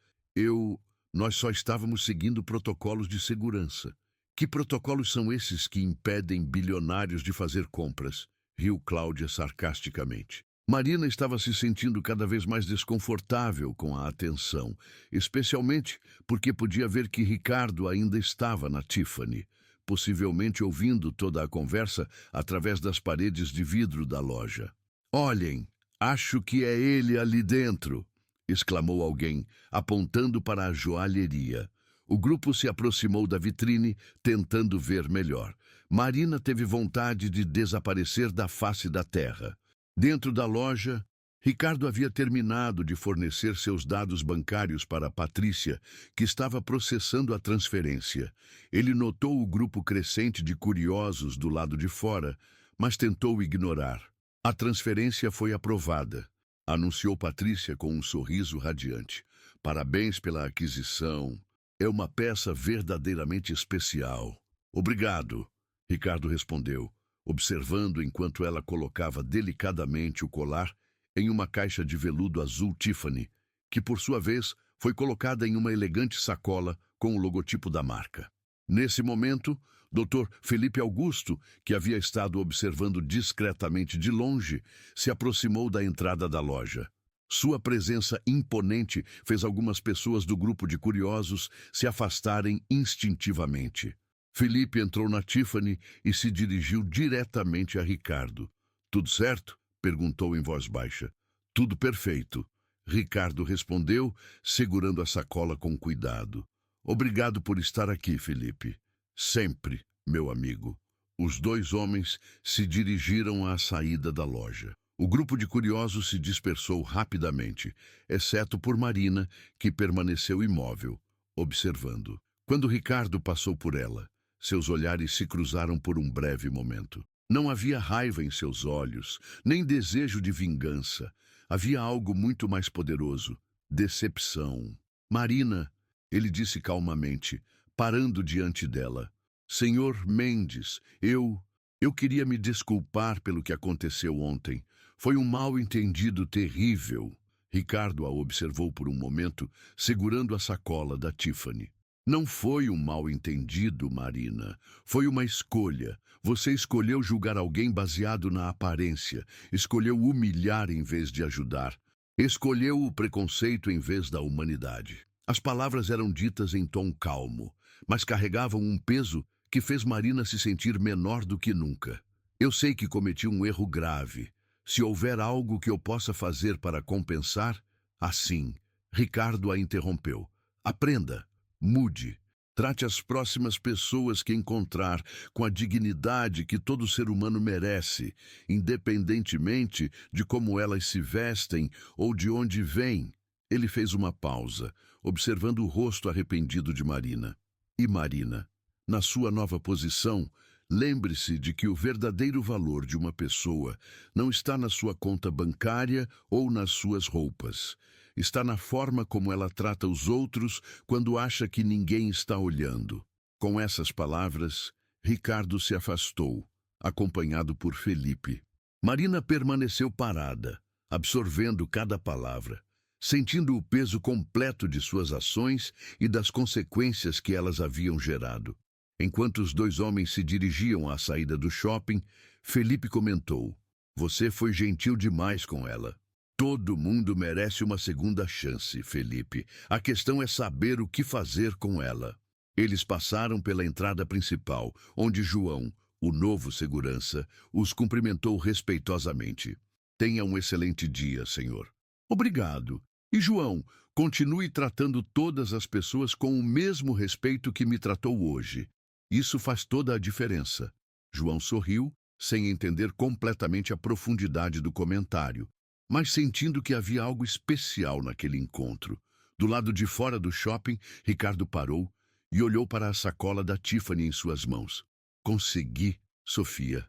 Nós só estávamos seguindo protocolos de segurança." "Que protocolos são esses que impedem bilionários de fazer compras?" riu Cláudia sarcasticamente. Marina estava se sentindo cada vez mais desconfortável com a atenção, especialmente porque podia ver que Ricardo ainda estava na Tiffany. possivelmente ouvindo toda a conversa através das paredes de vidro da loja. "Olhem, acho que é ele ali dentro", exclamou alguém, apontando para a joalheria. O grupo se aproximou da vitrine, tentando ver melhor. Marina teve vontade de desaparecer da face da terra. Dentro da loja, Ricardo havia terminado de fornecer seus dados bancários para Patrícia, que estava processando a transferência. Ele notou o grupo crescente de curiosos do lado de fora, mas tentou ignorar. A transferência foi aprovada, anunciou Patrícia com um sorriso radiante. "Parabéns pela aquisição. É uma peça verdadeiramente especial." "Obrigado", Ricardo respondeu, observando enquanto ela colocava delicadamente o colar em uma caixa de veludo azul Tiffany, que por sua vez foi colocada em uma elegante sacola com o logotipo da marca. Nesse momento, Dr. Felipe Augusto, que havia estado observando discretamente de longe, se aproximou da entrada da loja. Sua presença imponente fez algumas pessoas do grupo de curiosos se afastarem instintivamente. Felipe entrou na Tiffany e se dirigiu diretamente a Ricardo. "Tudo certo?" perguntou em voz baixa. "Tudo perfeito", Ricardo respondeu, segurando a sacola com cuidado. "Obrigado por estar aqui, Felipe. Sempre, meu amigo." Os dois homens se dirigiram à saída da loja. O grupo de curiosos se dispersou rapidamente, exceto por Marina, que permaneceu imóvel, observando. Quando Ricardo passou por ela, seus olhares se cruzaram por um breve momento. Não havia raiva em seus olhos, nem desejo de vingança. Havia algo muito mais poderoso: decepção. "Marina", ele disse calmamente, parando diante dela. "Senhor Mendes, eu queria me desculpar pelo que aconteceu ontem. Foi um mal-entendido terrível." Ricardo a observou por um momento, segurando a sacola da Tiffany. "Não foi um mal-entendido, Marina. Foi uma escolha. Você escolheu julgar alguém baseado na aparência. Escolheu humilhar em vez de ajudar. Escolheu o preconceito em vez da humanidade." As palavras eram ditas em tom calmo, mas carregavam um peso que fez Marina se sentir menor do que nunca. "Eu sei que cometi um erro grave. Se houver algo que eu possa fazer para compensar, assim." Ricardo a interrompeu. "Aprenda. Mude. Trate as próximas pessoas que encontrar com a dignidade que todo ser humano merece, independentemente de como elas se vestem ou de onde vêm." Ele fez uma pausa, observando o rosto arrependido de Marina. "E Marina, na sua nova posição, lembre-se de que o verdadeiro valor de uma pessoa não está na sua conta bancária ou nas suas roupas. Está na forma como ela trata os outros quando acha que ninguém está olhando." Com essas palavras, Ricardo se afastou, acompanhado por Felipe. Marina permaneceu parada, absorvendo cada palavra, sentindo o peso completo de suas ações e das consequências que elas haviam gerado. Enquanto os dois homens se dirigiam à saída do shopping, Felipe comentou: "Você foi gentil demais com ela." "Todo mundo merece uma segunda chance, Felipe. A questão é saber o que fazer com ela." Eles passaram pela entrada principal, onde João, o novo segurança, os cumprimentou respeitosamente. "Tenha um excelente dia, senhor." "Obrigado. E João, continue tratando todas as pessoas com o mesmo respeito que me tratou hoje. Isso faz toda a diferença." João sorriu, sem entender completamente a profundidade do comentário, mas sentindo que havia algo especial naquele encontro. Do lado de fora do shopping, Ricardo parou e olhou para a sacola da Tiffany em suas mãos. "Consegui, Sofia."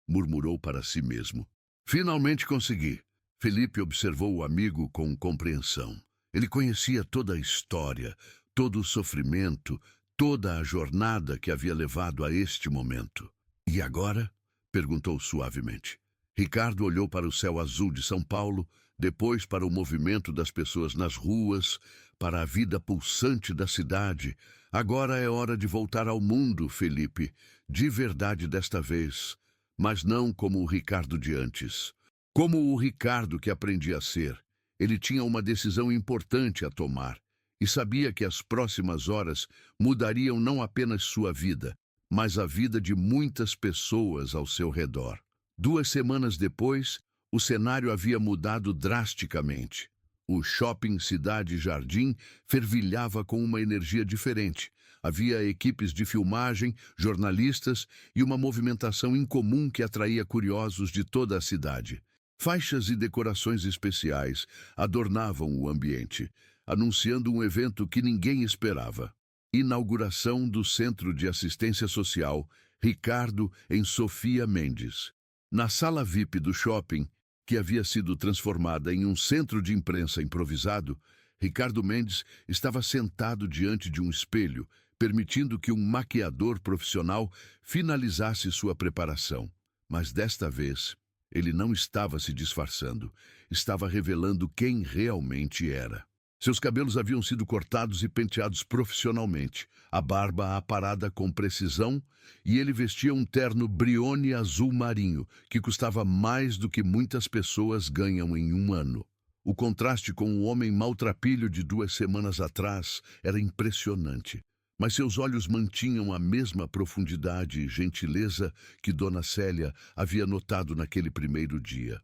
Murmurou para si mesmo. "Finalmente consegui." Felipe observou o amigo com compreensão. Ele conhecia toda a história, todo o sofrimento, toda a jornada que havia levado a este momento. "E agora?" perguntou suavemente. Ricardo olhou para o céu azul de São Paulo, depois para o movimento das pessoas nas ruas, para a vida pulsante da cidade. "Agora é hora de voltar ao mundo, Felipe, de verdade desta vez, mas não como o Ricardo de antes. Como o Ricardo que aprendi a ser." Ele tinha uma decisão importante a tomar e sabia que as próximas horas mudariam não apenas sua vida, mas a vida de muitas pessoas ao seu redor. 2 semanas depois, o cenário havia mudado drasticamente. O shopping Cidade Jardim fervilhava com uma energia diferente. Havia equipes de filmagem, jornalistas e uma movimentação incomum que atraía curiosos de toda a cidade. Faixas e decorações especiais adornavam o ambiente, anunciando um evento que ninguém esperava. Inauguração do Centro de Assistência Social Ricardo em Sofia Mendes. Na sala VIP do shopping, que havia sido transformada em um centro de imprensa improvisado, Ricardo Mendes estava sentado diante de um espelho, permitindo que um maquiador profissional finalizasse sua preparação. Mas desta vez, ele não estava se disfarçando, estava revelando quem realmente era. Seus cabelos haviam sido cortados e penteados profissionalmente, a barba aparada com precisão, e ele vestia um terno Brioni azul marinho, que custava mais do que muitas pessoas ganham em um ano. O contraste com o homem maltrapilho de 2 semanas atrás era impressionante, mas seus olhos mantinham a mesma profundidade e gentileza que Dona Célia havia notado naquele primeiro dia.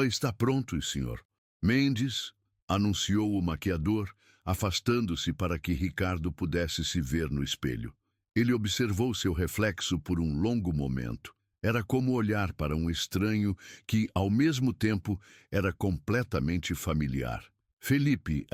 Está pronto, senhor. Mendes, anunciou o maquiador, afastando-se para que Ricardo pudesse se ver no espelho. Ele observou seu reflexo por um longo momento. Era como olhar para um estranho que, ao mesmo tempo, era completamente familiar. Felipe,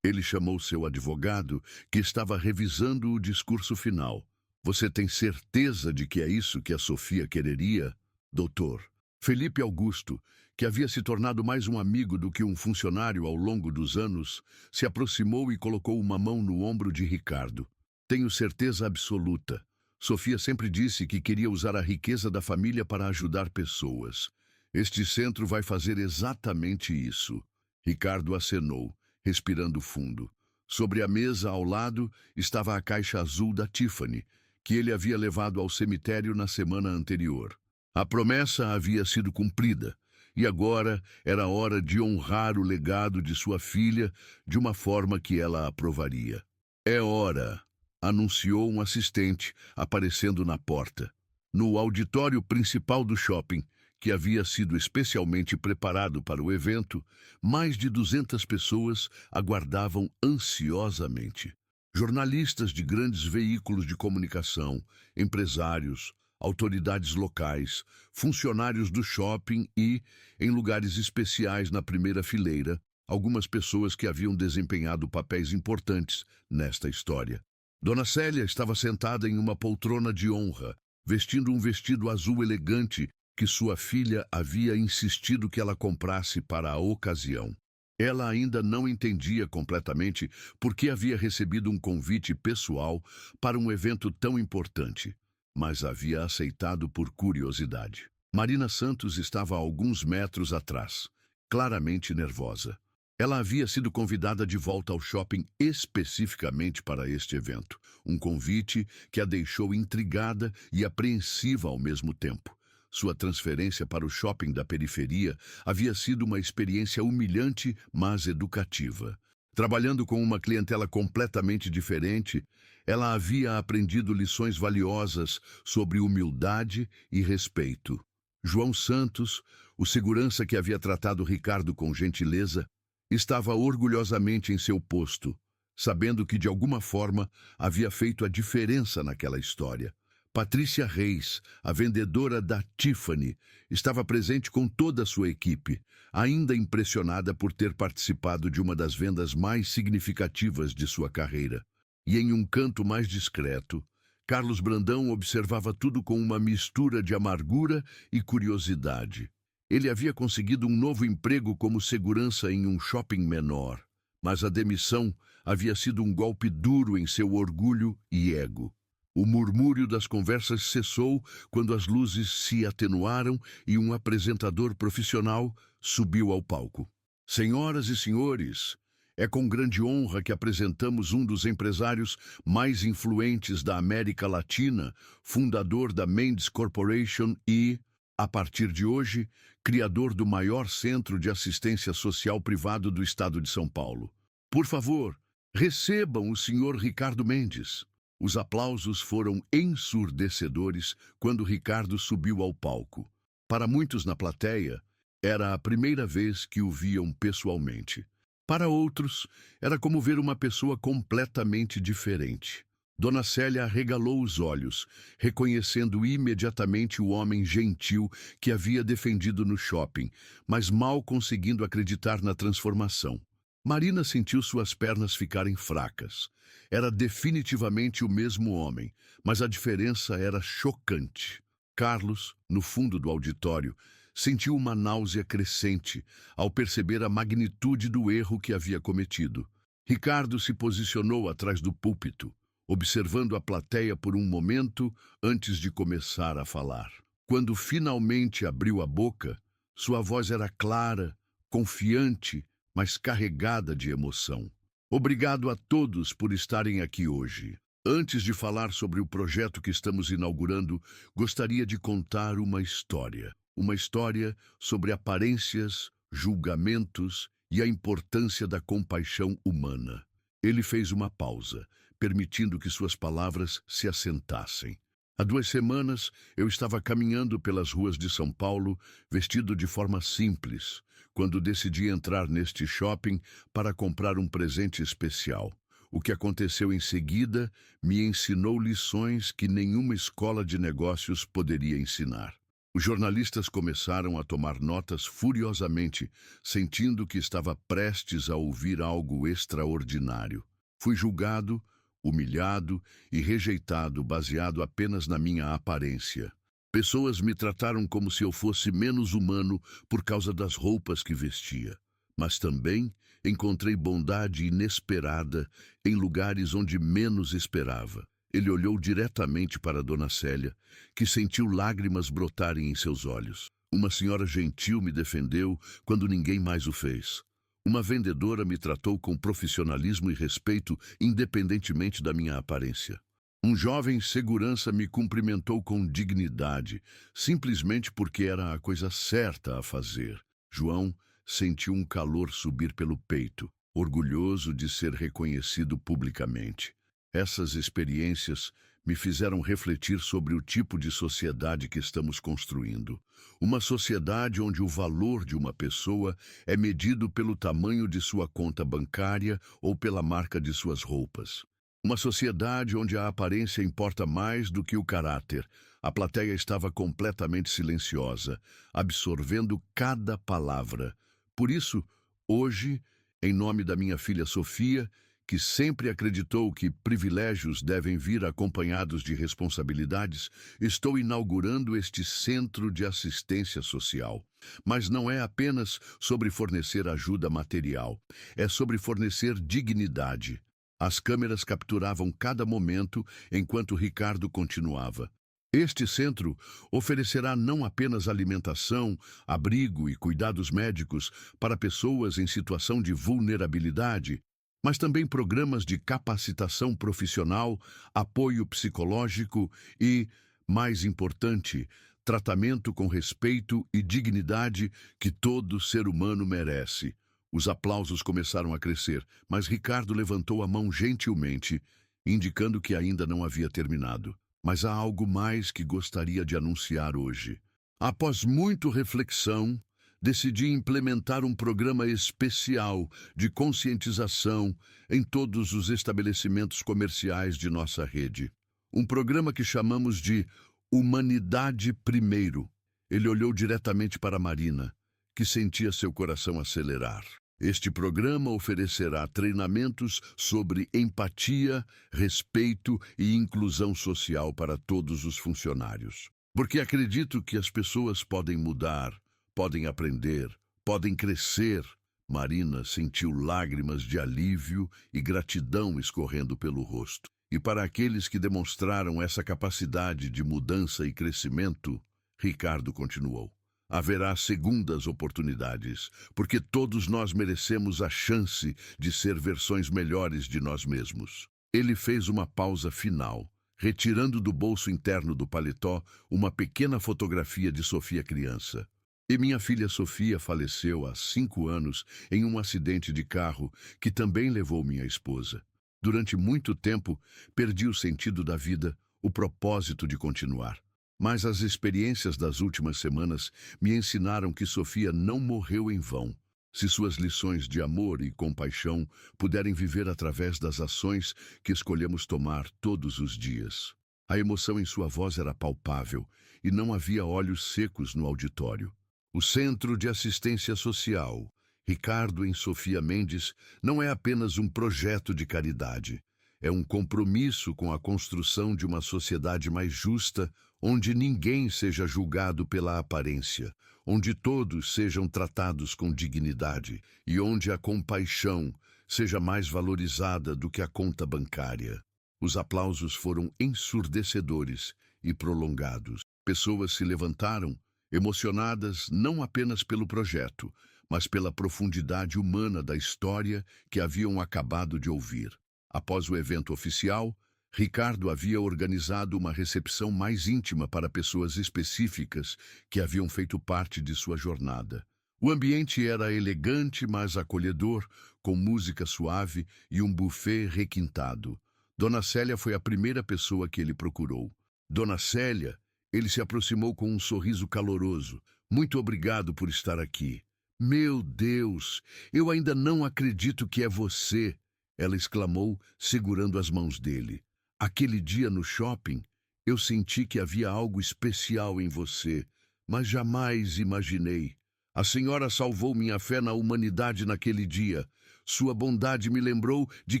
ele chamou seu advogado, que estava revisando o discurso final. Você tem certeza de que é isso que a Sofia quereria, doutor? Felipe Augusto, que havia se tornado mais um amigo do que um funcionário ao longo dos anos, se aproximou e colocou uma mão no ombro de Ricardo. Tenho certeza absoluta. Sofia sempre disse que queria usar a riqueza da família para ajudar pessoas. Este centro vai fazer exatamente isso. Ricardo acenou, respirando fundo. Sobre a mesa ao lado estava a caixa azul da Tiffany, que ele havia levado ao cemitério na semana anterior. A promessa havia sido cumprida, e agora era hora de honrar o legado de sua filha de uma forma que ela aprovaria. É hora, anunciou um assistente, aparecendo na porta. No auditório principal do shopping, que havia sido especialmente preparado para o evento, mais de 200 pessoas aguardavam ansiosamente. Jornalistas de grandes veículos de comunicação, empresários, autoridades locais, funcionários do shopping e, em lugares especiais na primeira fileira, algumas pessoas que haviam desempenhado papéis importantes nesta história. Dona Célia estava sentada em uma poltrona de honra, vestindo um vestido azul elegante que sua filha havia insistido que ela comprasse para a ocasião. Ela ainda não entendia completamente por que havia recebido um convite pessoal para um evento tão importante, mas havia aceitado por curiosidade. Marina Santos estava a alguns metros atrás, claramente nervosa. Ela havia sido convidada de volta ao shopping especificamente para este evento, um convite que a deixou intrigada e apreensiva ao mesmo tempo. Sua transferência para o shopping da periferia havia sido uma experiência humilhante, mas educativa. Trabalhando com uma clientela completamente diferente, ela havia aprendido lições valiosas sobre humildade e respeito. João Santos, o segurança que havia tratado Ricardo com gentileza, estava orgulhosamente em seu posto, sabendo que de alguma forma havia feito a diferença naquela história. Patrícia Reis, a vendedora da Tiffany, estava presente com toda a sua equipe, ainda impressionada por ter participado de uma das vendas mais significativas de sua carreira. E em um canto mais discreto, Carlos Brandão observava tudo com uma mistura de amargura e curiosidade. Ele havia conseguido um novo emprego como segurança em um shopping menor, mas a demissão havia sido um golpe duro em seu orgulho e ego. O murmúrio das conversas cessou quando as luzes se atenuaram e um apresentador profissional subiu ao palco. Senhoras e senhores, é com grande honra que apresentamos um dos empresários mais influentes da América Latina, fundador da Mendes Corporation e, a partir de hoje, criador do maior centro de assistência social privado do estado de São Paulo. Por favor, recebam o senhor Ricardo Mendes. Os aplausos foram ensurdecedores quando Ricardo subiu ao palco. Para muitos na plateia, era a primeira vez que o viam pessoalmente. Para outros, era como ver uma pessoa completamente diferente. Dona Célia arregalou os olhos, reconhecendo imediatamente o homem gentil que havia defendido no shopping, mas mal conseguindo acreditar na transformação. Marina sentiu suas pernas ficarem fracas. Era definitivamente o mesmo homem, mas a diferença era chocante. Carlos, no fundo do auditório, sentiu uma náusea crescente ao perceber a magnitude do erro que havia cometido. Ricardo se posicionou atrás do púlpito, observando a plateia por um momento antes de começar a falar. Quando finalmente abriu a boca, sua voz era clara, confiante, mas carregada de emoção. Obrigado a todos por estarem aqui hoje. Antes de falar sobre o projeto que estamos inaugurando, gostaria de contar uma história. Uma história sobre aparências, julgamentos e a importância da compaixão humana. Ele fez uma pausa, permitindo que suas palavras se assentassem. Há 2 semanas, eu estava caminhando pelas ruas de São Paulo, vestido de forma simples, quando decidi entrar neste shopping para comprar um presente especial. O que aconteceu em seguida me ensinou lições que nenhuma escola de negócios poderia ensinar. Os jornalistas começaram a tomar notas furiosamente, sentindo que estava prestes a ouvir algo extraordinário. Fui julgado, humilhado e rejeitado baseado apenas na minha aparência. Pessoas me trataram como se eu fosse menos humano por causa das roupas que vestia. Mas também encontrei bondade inesperada em lugares onde menos esperava. Ele olhou diretamente para Dona Célia, que sentiu lágrimas brotarem em seus olhos. Uma senhora gentil me defendeu quando ninguém mais o fez. Uma vendedora me tratou com profissionalismo e respeito, independentemente da minha aparência. Um jovem segurança me cumprimentou com dignidade, simplesmente porque era a coisa certa a fazer. João sentiu um calor subir pelo peito, orgulhoso de ser reconhecido publicamente. Essas experiências me fizeram refletir sobre o tipo de sociedade que estamos construindo. Uma sociedade onde o valor de uma pessoa é medido pelo tamanho de sua conta bancária ou pela marca de suas roupas. Uma sociedade onde a aparência importa mais do que o caráter. A plateia estava completamente silenciosa, absorvendo cada palavra. Por isso, hoje, em nome da minha filha Sofia, que sempre acreditou que privilégios devem vir acompanhados de responsabilidades, estou inaugurando este centro de assistência social. Mas não é apenas sobre fornecer ajuda material, é sobre fornecer dignidade. As câmeras capturavam cada momento enquanto Ricardo continuava. Este centro oferecerá não apenas alimentação, abrigo e cuidados médicos para pessoas em situação de vulnerabilidade, mas também programas de capacitação profissional, apoio psicológico e, mais importante, tratamento com respeito e dignidade que todo ser humano merece. Os aplausos começaram a crescer, mas Ricardo levantou a mão gentilmente, indicando que ainda não havia terminado. Mas há algo mais que gostaria de anunciar hoje. Após muita reflexão, decidi implementar um programa especial de conscientização em todos os estabelecimentos comerciais de nossa rede. Um programa que chamamos de Humanidade Primeiro. Ele olhou diretamente para Marina, que sentia seu coração acelerar. Este programa oferecerá treinamentos sobre empatia, respeito e inclusão social para todos os funcionários. Porque acredito que as pessoas podem mudar, podem aprender, podem crescer. Marina sentiu lágrimas de alívio e gratidão escorrendo pelo rosto. E para aqueles que demonstraram essa capacidade de mudança e crescimento, Ricardo continuou: haverá segundas oportunidades, porque todos nós merecemos a chance de ser versões melhores de nós mesmos. Ele fez uma pausa final, retirando do bolso interno do paletó uma pequena fotografia de Sofia criança. E minha filha Sofia faleceu há 5 anos em um acidente de carro que também levou minha esposa. Durante muito tempo, perdi o sentido da vida, o propósito de continuar. Mas as experiências das últimas semanas me ensinaram que Sofia não morreu em vão. Se suas lições de amor e compaixão puderem viver através das ações que escolhemos tomar todos os dias. A emoção em sua voz era palpável e não havia olhos secos no auditório. O Centro de Assistência Social, Ricardo em Sofia Mendes, não é apenas um projeto de caridade. É um compromisso com a construção de uma sociedade mais justa, onde ninguém seja julgado pela aparência, onde todos sejam tratados com dignidade e onde a compaixão seja mais valorizada do que a conta bancária. Os aplausos foram ensurdecedores e prolongados. Pessoas se levantaram, emocionadas não apenas pelo projeto, mas pela profundidade humana da história que haviam acabado de ouvir. Após o evento oficial, Ricardo havia organizado uma recepção mais íntima para pessoas específicas que haviam feito parte de sua jornada. O ambiente era elegante, mas acolhedor, com música suave e um buffet requintado. Dona Célia foi a primeira pessoa que ele procurou. Dona Célia, ele se aproximou com um sorriso caloroso. Muito obrigado por estar aqui. Meu Deus, eu ainda não acredito que é você, ela exclamou, segurando as mãos dele. Aquele dia no shopping, eu senti que havia algo especial em você, mas jamais imaginei. A senhora salvou minha fé na humanidade naquele dia. Sua bondade me lembrou de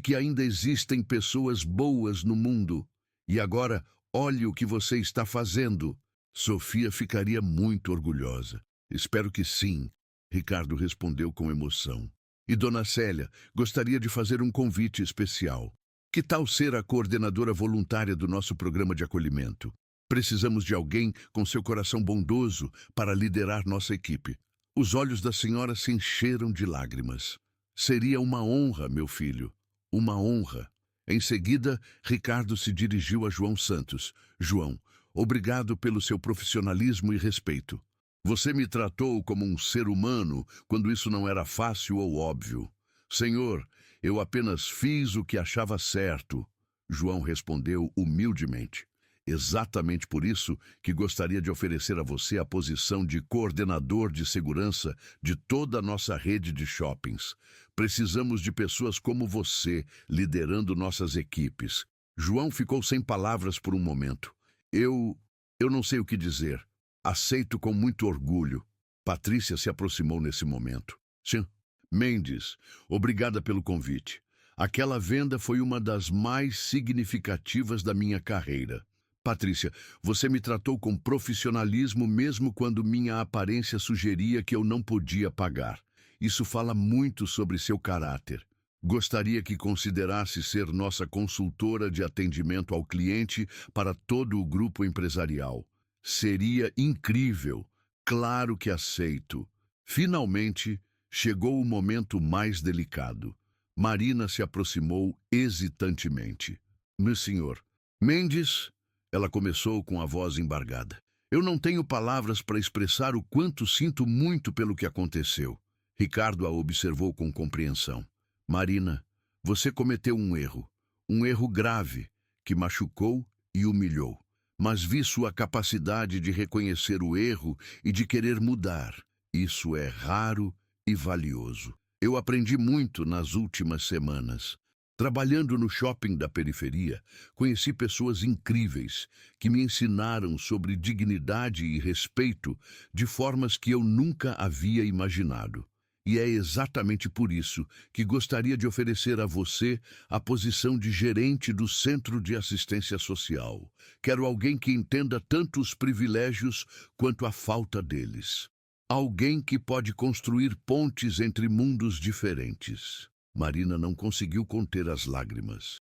que ainda existem pessoas boas no mundo. E agora, olhe o que você está fazendo. Sofia ficaria muito orgulhosa. Espero que sim, Ricardo respondeu com emoção. E Dona Célia, gostaria de fazer um convite especial. Que tal ser a coordenadora voluntária do nosso programa de acolhimento? Precisamos de alguém com seu coração bondoso para liderar nossa equipe. Os olhos da senhora se encheram de lágrimas. Seria uma honra, meu filho, uma honra. Em seguida, Ricardo se dirigiu a João Santos. João, obrigado pelo seu profissionalismo e respeito. Você me tratou como um ser humano quando isso não era fácil ou óbvio. Senhor, eu apenas fiz o que achava certo. João respondeu humildemente. Exatamente por isso que gostaria de oferecer a você a posição de coordenador de segurança de toda a nossa rede de shoppings. Precisamos de pessoas como você liderando nossas equipes. João ficou sem palavras por um momento. Eu não sei o que dizer. Aceito com muito orgulho. Patrícia se aproximou nesse momento. Sim. Mendes, obrigada pelo convite. Aquela venda foi uma das mais significativas da minha carreira. Patrícia, você me tratou com profissionalismo mesmo quando minha aparência sugeria que eu não podia pagar. Isso fala muito sobre seu caráter. Gostaria que considerasse ser nossa consultora de atendimento ao cliente para todo o grupo empresarial. Seria incrível. Claro que aceito. Finalmente, chegou o momento mais delicado. Marina se aproximou hesitantemente. Meu senhor, Mendes, ela começou com a voz embargada. Eu não tenho palavras para expressar o quanto sinto muito pelo que aconteceu. Ricardo a observou com compreensão. Marina, você cometeu um erro grave, que machucou e humilhou. Mas vi sua capacidade de reconhecer o erro e de querer mudar. Isso é raro e valioso. Eu aprendi muito nas últimas semanas. Trabalhando no shopping da periferia, conheci pessoas incríveis que me ensinaram sobre dignidade e respeito de formas que eu nunca havia imaginado. E é exatamente por isso que gostaria de oferecer a você a posição de gerente do Centro de Assistência Social. Quero alguém que entenda tanto os privilégios quanto a falta deles. Alguém que pode construir pontes entre mundos diferentes. Marina não conseguiu conter as lágrimas.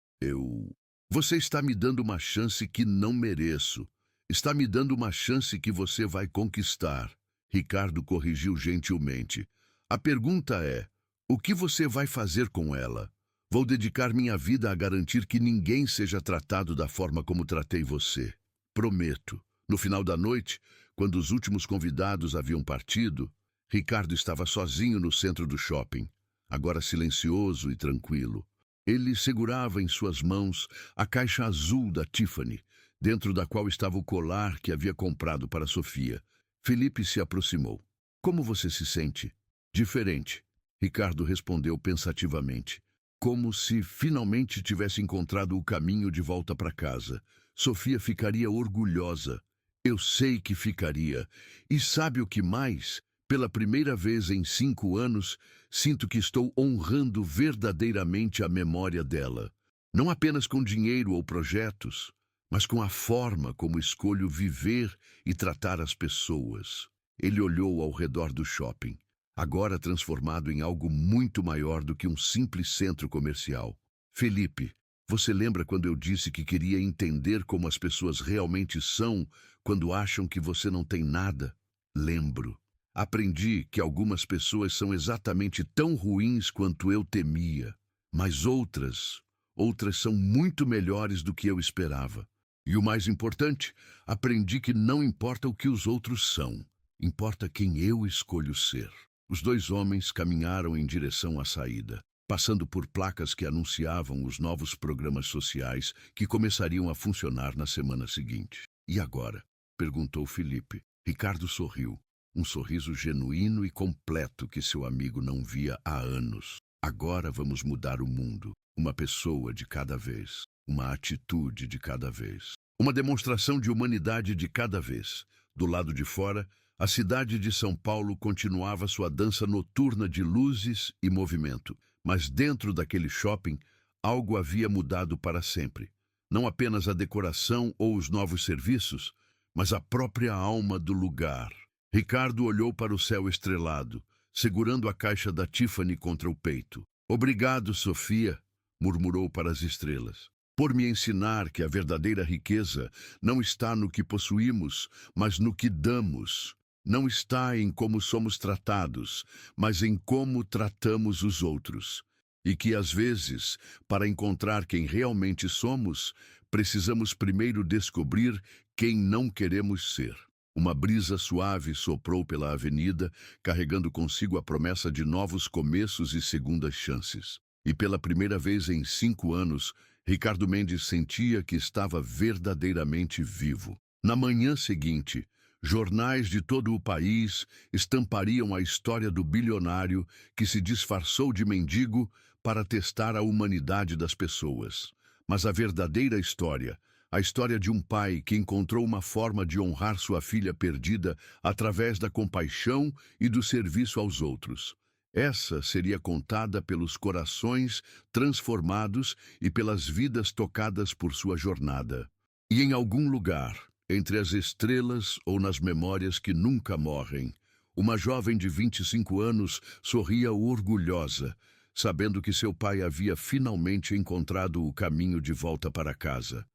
Você está me dando uma chance que não mereço. Está me dando uma chance que você vai conquistar. Ricardo corrigiu gentilmente. A pergunta é, o que você vai fazer com ela? Vou dedicar minha vida a garantir que ninguém seja tratado da forma como tratei você. Prometo. No final da noite, quando os últimos convidados haviam partido, Ricardo estava sozinho no centro do shopping, agora silencioso e tranquilo. Ele segurava em suas mãos a caixa azul da Tiffany, dentro da qual estava o colar que havia comprado para Sofia. Felipe se aproximou. Como você se sente? Diferente, Ricardo respondeu pensativamente. Como se finalmente tivesse encontrado o caminho de volta para casa. Sofia ficaria orgulhosa. Eu sei que ficaria. E sabe o que mais? Pela primeira vez em 5 anos, sinto que estou honrando verdadeiramente a memória dela. Não apenas com dinheiro ou projetos, mas com a forma como escolho viver e tratar as pessoas. Ele olhou ao redor do shopping, agora transformado em algo muito maior do que um simples centro comercial. Felipe, você lembra quando eu disse que queria entender como as pessoas realmente são quando acham que você não tem nada? Lembro. Aprendi que algumas pessoas são exatamente tão ruins quanto eu temia, mas outras são muito melhores do que eu esperava. E o mais importante, aprendi que não importa o que os outros são, importa quem eu escolho ser. Os 2 homens caminharam em direção à saída, passando por placas que anunciavam os novos programas sociais que começariam a funcionar na semana seguinte. E agora? Perguntou Felipe. Ricardo sorriu. Um sorriso genuíno e completo que seu amigo não via há anos. Agora vamos mudar o mundo. Uma pessoa de cada vez. Uma atitude de cada vez. Uma demonstração de humanidade de cada vez. Do lado de fora, a cidade de São Paulo continuava sua dança noturna de luzes e movimento. Mas dentro daquele shopping, algo havia mudado para sempre. Não apenas a decoração ou os novos serviços, mas a própria alma do lugar. Ricardo olhou para o céu estrelado, segurando a caixa da Tiffany contra o peito. Obrigado, Sofia, murmurou para as estrelas, por me ensinar que a verdadeira riqueza não está no que possuímos, mas no que damos. Não está em como somos tratados, mas em como tratamos os outros. E que, às vezes, para encontrar quem realmente somos, precisamos primeiro descobrir quem não queremos ser. Uma brisa suave soprou pela avenida, carregando consigo a promessa de novos começos e segundas chances. E pela primeira vez em 5 anos, Ricardo Mendes sentia que estava verdadeiramente vivo. Na manhã seguinte, jornais de todo o país estampariam a história do bilionário que se disfarçou de mendigo para testar a humanidade das pessoas. Mas a verdadeira história, a história de um pai que encontrou uma forma de honrar sua filha perdida através da compaixão e do serviço aos outros. Essa seria contada pelos corações transformados e pelas vidas tocadas por sua jornada. E em algum lugar, entre as estrelas ou nas memórias que nunca morrem, uma jovem de 25 anos sorria orgulhosa, sabendo que seu pai havia finalmente encontrado o caminho de volta para casa.